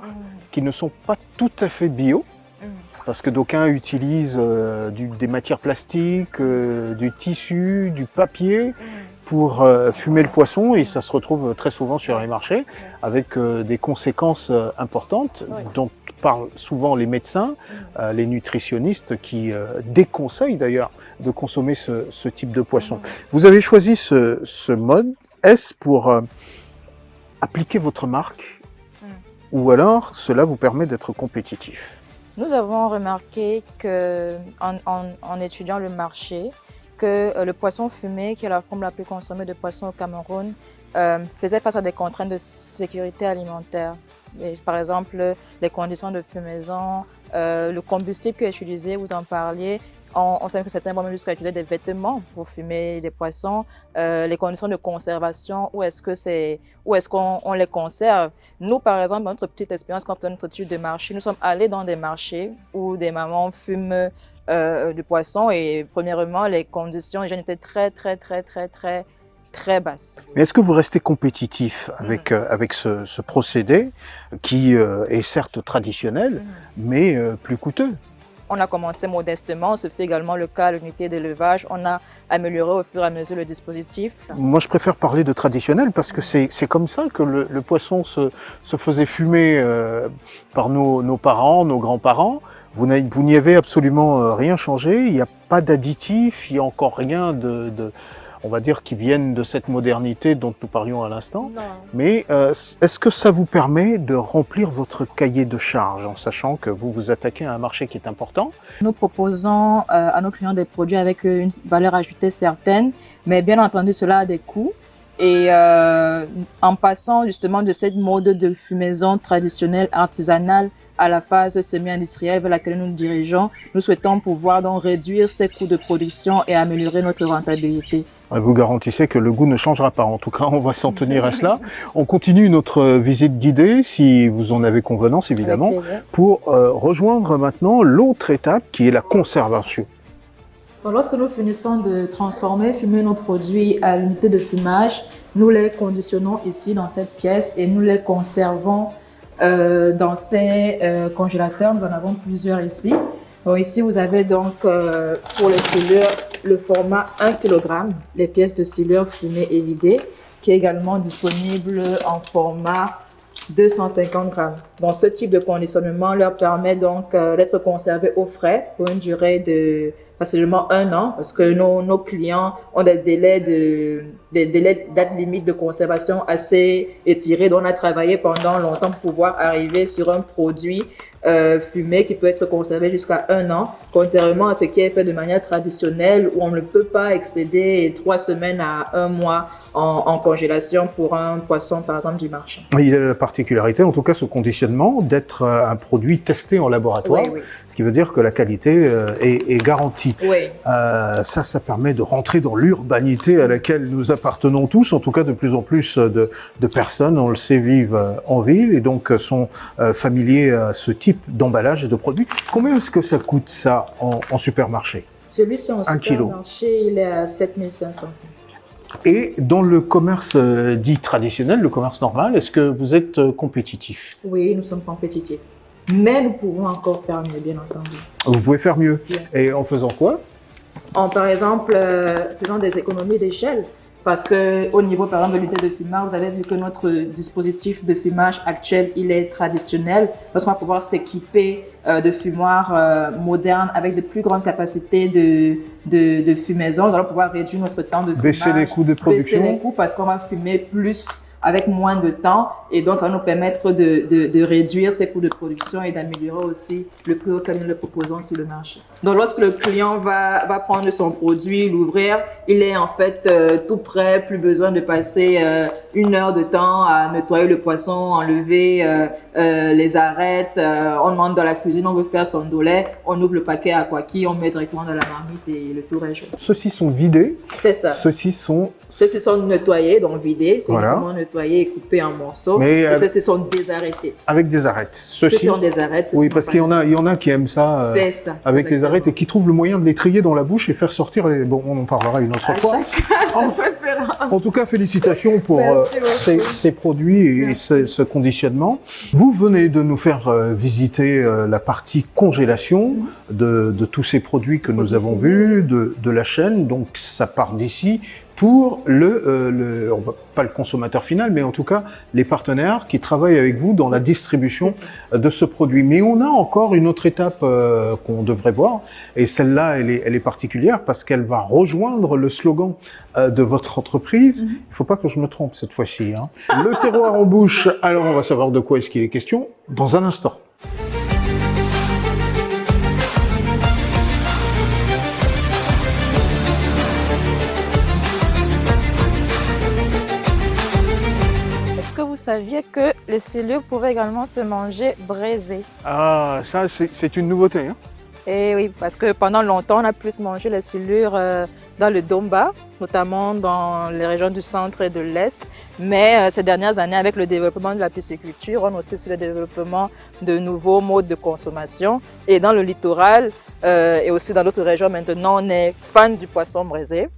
qui ne sont pas tout à fait bio. Parce que d'aucuns utilisent des matières plastiques, du tissu, du papier pour fumer le poisson et ça se retrouve très souvent sur les marchés avec des conséquences importantes dont parlent souvent les médecins, les nutritionnistes qui déconseillent d'ailleurs de consommer ce type de poisson. Vous avez choisi ce mode. Est-ce pour appliquer votre marque ou alors cela vous permet d'être compétitif? Nous avons remarqué en étudiant le marché que le poisson fumé, qui est la forme la plus consommée de poisson au Cameroun, faisait face à des contraintes de sécurité alimentaire. Et par exemple, les conditions de fumaison, le combustible qui est utilisé, vous en parliez. On sait que certains vont même jusqu'à utiliser des vêtements pour fumer des poissons. Les conditions de conservation, où est-ce qu'on les conserve. Nous, par exemple, dans notre petite expérience, quand on fait notre étude de marché, nous sommes allés dans des marchés où des mamans fument du poisson et premièrement, les conditions d'hygiène étaient très basses. Mais est-ce que vous restez compétitif avec ce procédé qui est certes traditionnel, mais plus coûteux? On a commencé modestement, ce fait également le cas à l'unité d'élevage. On a amélioré au fur et à mesure le dispositif. Moi, je préfère parler de traditionnel parce que c'est comme ça que le poisson se faisait fumer par nos parents, nos grands-parents. Vous n'y avez absolument rien changé, il n'y a pas d'additifs, il n'y a encore rien on va dire, qui viennent de cette modernité dont nous parlions à l'instant. Mais est-ce que ça vous permet de remplir votre cahier de charges en sachant que vous vous attaquez à un marché qui est important? Nous proposons à nos clients des produits avec une valeur ajoutée certaine, mais bien entendu, cela a des coûts. Et en passant justement de cette mode de fumaison traditionnelle, artisanale, à la phase semi-industrielle vers laquelle nous nous dirigeons, nous souhaitons pouvoir donc réduire ces coûts de production et améliorer notre rentabilité. Vous garantissez que le goût ne changera pas. En tout cas, on va s'en tenir à cela. On continue notre visite guidée, si vous en avez convenance évidemment, pour rejoindre maintenant l'autre étape qui est la conservation. Donc, lorsque nous finissons de transformer, fumer nos produits à l'unité de fumage, nous les conditionnons ici dans cette pièce et nous les conservons dans ces congélateurs. Nous en avons plusieurs ici. Donc ici, vous avez donc pour les silures le format 1 kg, les pièces de silure fumées et vidées, qui est également disponible en format 250 grammes. Donc ce type de conditionnement leur permet donc d'être conservés au frais pour une durée de facilement 1 an, parce que nos clients ont des délais date limite de conservation assez étirés. Donc on a travaillé pendant longtemps pour pouvoir arriver sur un produit fumé qui peut être conservé jusqu'à 1 an, contrairement à ce qui est fait de manière traditionnelle où on ne peut pas excéder 3 semaines à 1 mois en congélation pour un poisson par exemple du marché. Il a la particularité, en tout cas ce conditionnement, d'être un produit testé en laboratoire, Oui. ce qui veut dire que la qualité est garantie. Oui. Ça permet de rentrer dans l'urbanité à laquelle nous appartenons tous, en tout cas de plus en plus de personnes, on le sait, vivent en ville et donc sont familiers à ce type d'emballage et de produits. Combien est-ce que ça coûte ça en supermarché? Celui-ci en 1 kilo. supermarché, il est à 7 500. Et dans le commerce dit traditionnel, le commerce normal, est-ce que vous êtes compétitif? Oui, nous sommes compétitifs. Mais nous pouvons encore faire mieux, bien entendu. Vous pouvez faire mieux. Yes. Et en faisant quoi? Par exemple, faisant des économies d'échelle. Parce qu'au niveau, par exemple, de l'unité de fumage, vous avez vu que notre dispositif de fumage actuel, il est traditionnel. Parce qu'on va pouvoir s'équiper de fumoirs modernes avec de plus grandes capacités de fumaison. Nous allons pouvoir réduire notre temps de fumage. Baisser les coûts de production. Baisser les coûts parce qu'on va fumer plus avec moins de temps. Et donc, ça va nous permettre de réduire ces coûts de production et d'améliorer aussi le prix auquel nous le proposons sur le marché. Donc, lorsque le client va prendre son produit, l'ouvrir, il est en fait tout prêt, plus besoin de passer 1 heure de temps à nettoyer le poisson, enlever les arêtes. On demande dans la cuisine, on veut faire son dolet, on ouvre le paquet à Kwaki, on met directement dans la marmite et le tour est joué. Ceux-ci sont vidés. C'est ça. Ceux-ci sont nettoyés, donc vidés. C'est voilà. vraiment nettoyé et coupé en morceaux. Mais et ceux-ci sont désarrêtés. Avec des arêtes. Ceux-ci ont des arêtes. Oui, parce qu'il y en a qui aiment ça, ça avec les arêtes et qui trouvent le moyen de les trier dans la bouche et faire sortir les... Bon, on en parlera une autre fois. En tout cas, félicitations pour ces produits et ce conditionnement. Vous venez de nous faire visiter la partie congélation de tous ces produits que nous avons vus, de la chaîne. Donc, ça part d'ici pour pas le consommateur final, mais en tout cas les partenaires qui travaillent avec vous dans la distribution de ce produit. Mais on a encore une autre étape qu'on devrait voir, et celle-là, elle est particulière parce qu'elle va rejoindre le slogan de votre entreprise. Il ne faut pas que je me trompe cette fois-ci. Hein. Le terroir en bouche, alors on va savoir de quoi est-ce qu'il est question dans un instant. Vous saviez que les silures pouvaient également se manger braisées? Ah, ça c'est une nouveauté. Hein? Et oui, parce que pendant longtemps, on a plus mangé les silures dans le Domba, notamment dans les régions du centre et de l'Est. Mais ces dernières années, avec le développement de la pisciculture, on a aussi sur le développement de nouveaux modes de consommation. Et dans le littoral et aussi dans d'autres régions, maintenant, on est fan du poisson braisé.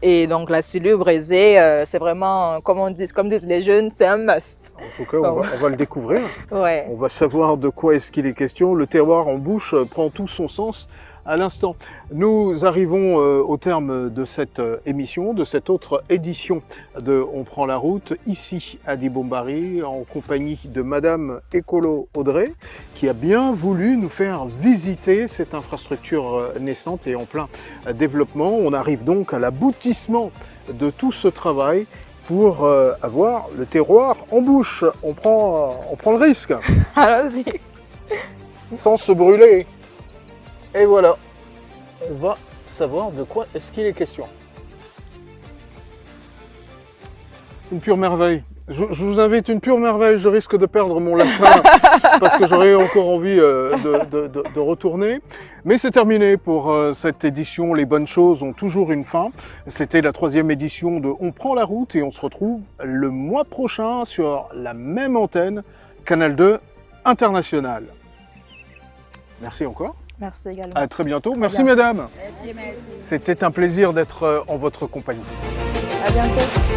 Et donc la silure braisée, c'est vraiment, comme disent les jeunes, c'est un must. En tout cas, on va le découvrir. Ouais. On va savoir de quoi est-ce qu'il est question. Le terroir en bouche prend tout son sens à l'instant. Nous arrivons au terme de cette émission, de cette autre édition de On prend la route, ici à Dibombari, en compagnie de Madame Écolo Audrey, qui a bien voulu nous faire visiter cette infrastructure naissante et en plein développement. On arrive donc à l'aboutissement de tout ce travail pour avoir le terroir en bouche. On prend le risque. Allons-y. Sans se brûler. Et voilà, on va savoir de quoi est-ce qu'il est question. Une pure merveille. Je vous invite, une pure merveille. Je risque de perdre mon latin parce que j'aurais encore envie de retourner. Mais c'est terminé pour cette édition. Les bonnes choses ont toujours une fin. C'était la 3e édition de On prend la route et on se retrouve le mois prochain sur la même antenne, Canal 2 International. Merci encore. Merci également. À très bientôt. Merci bientôt. mesdames. Merci. C'était un plaisir d'être en votre compagnie. À bientôt.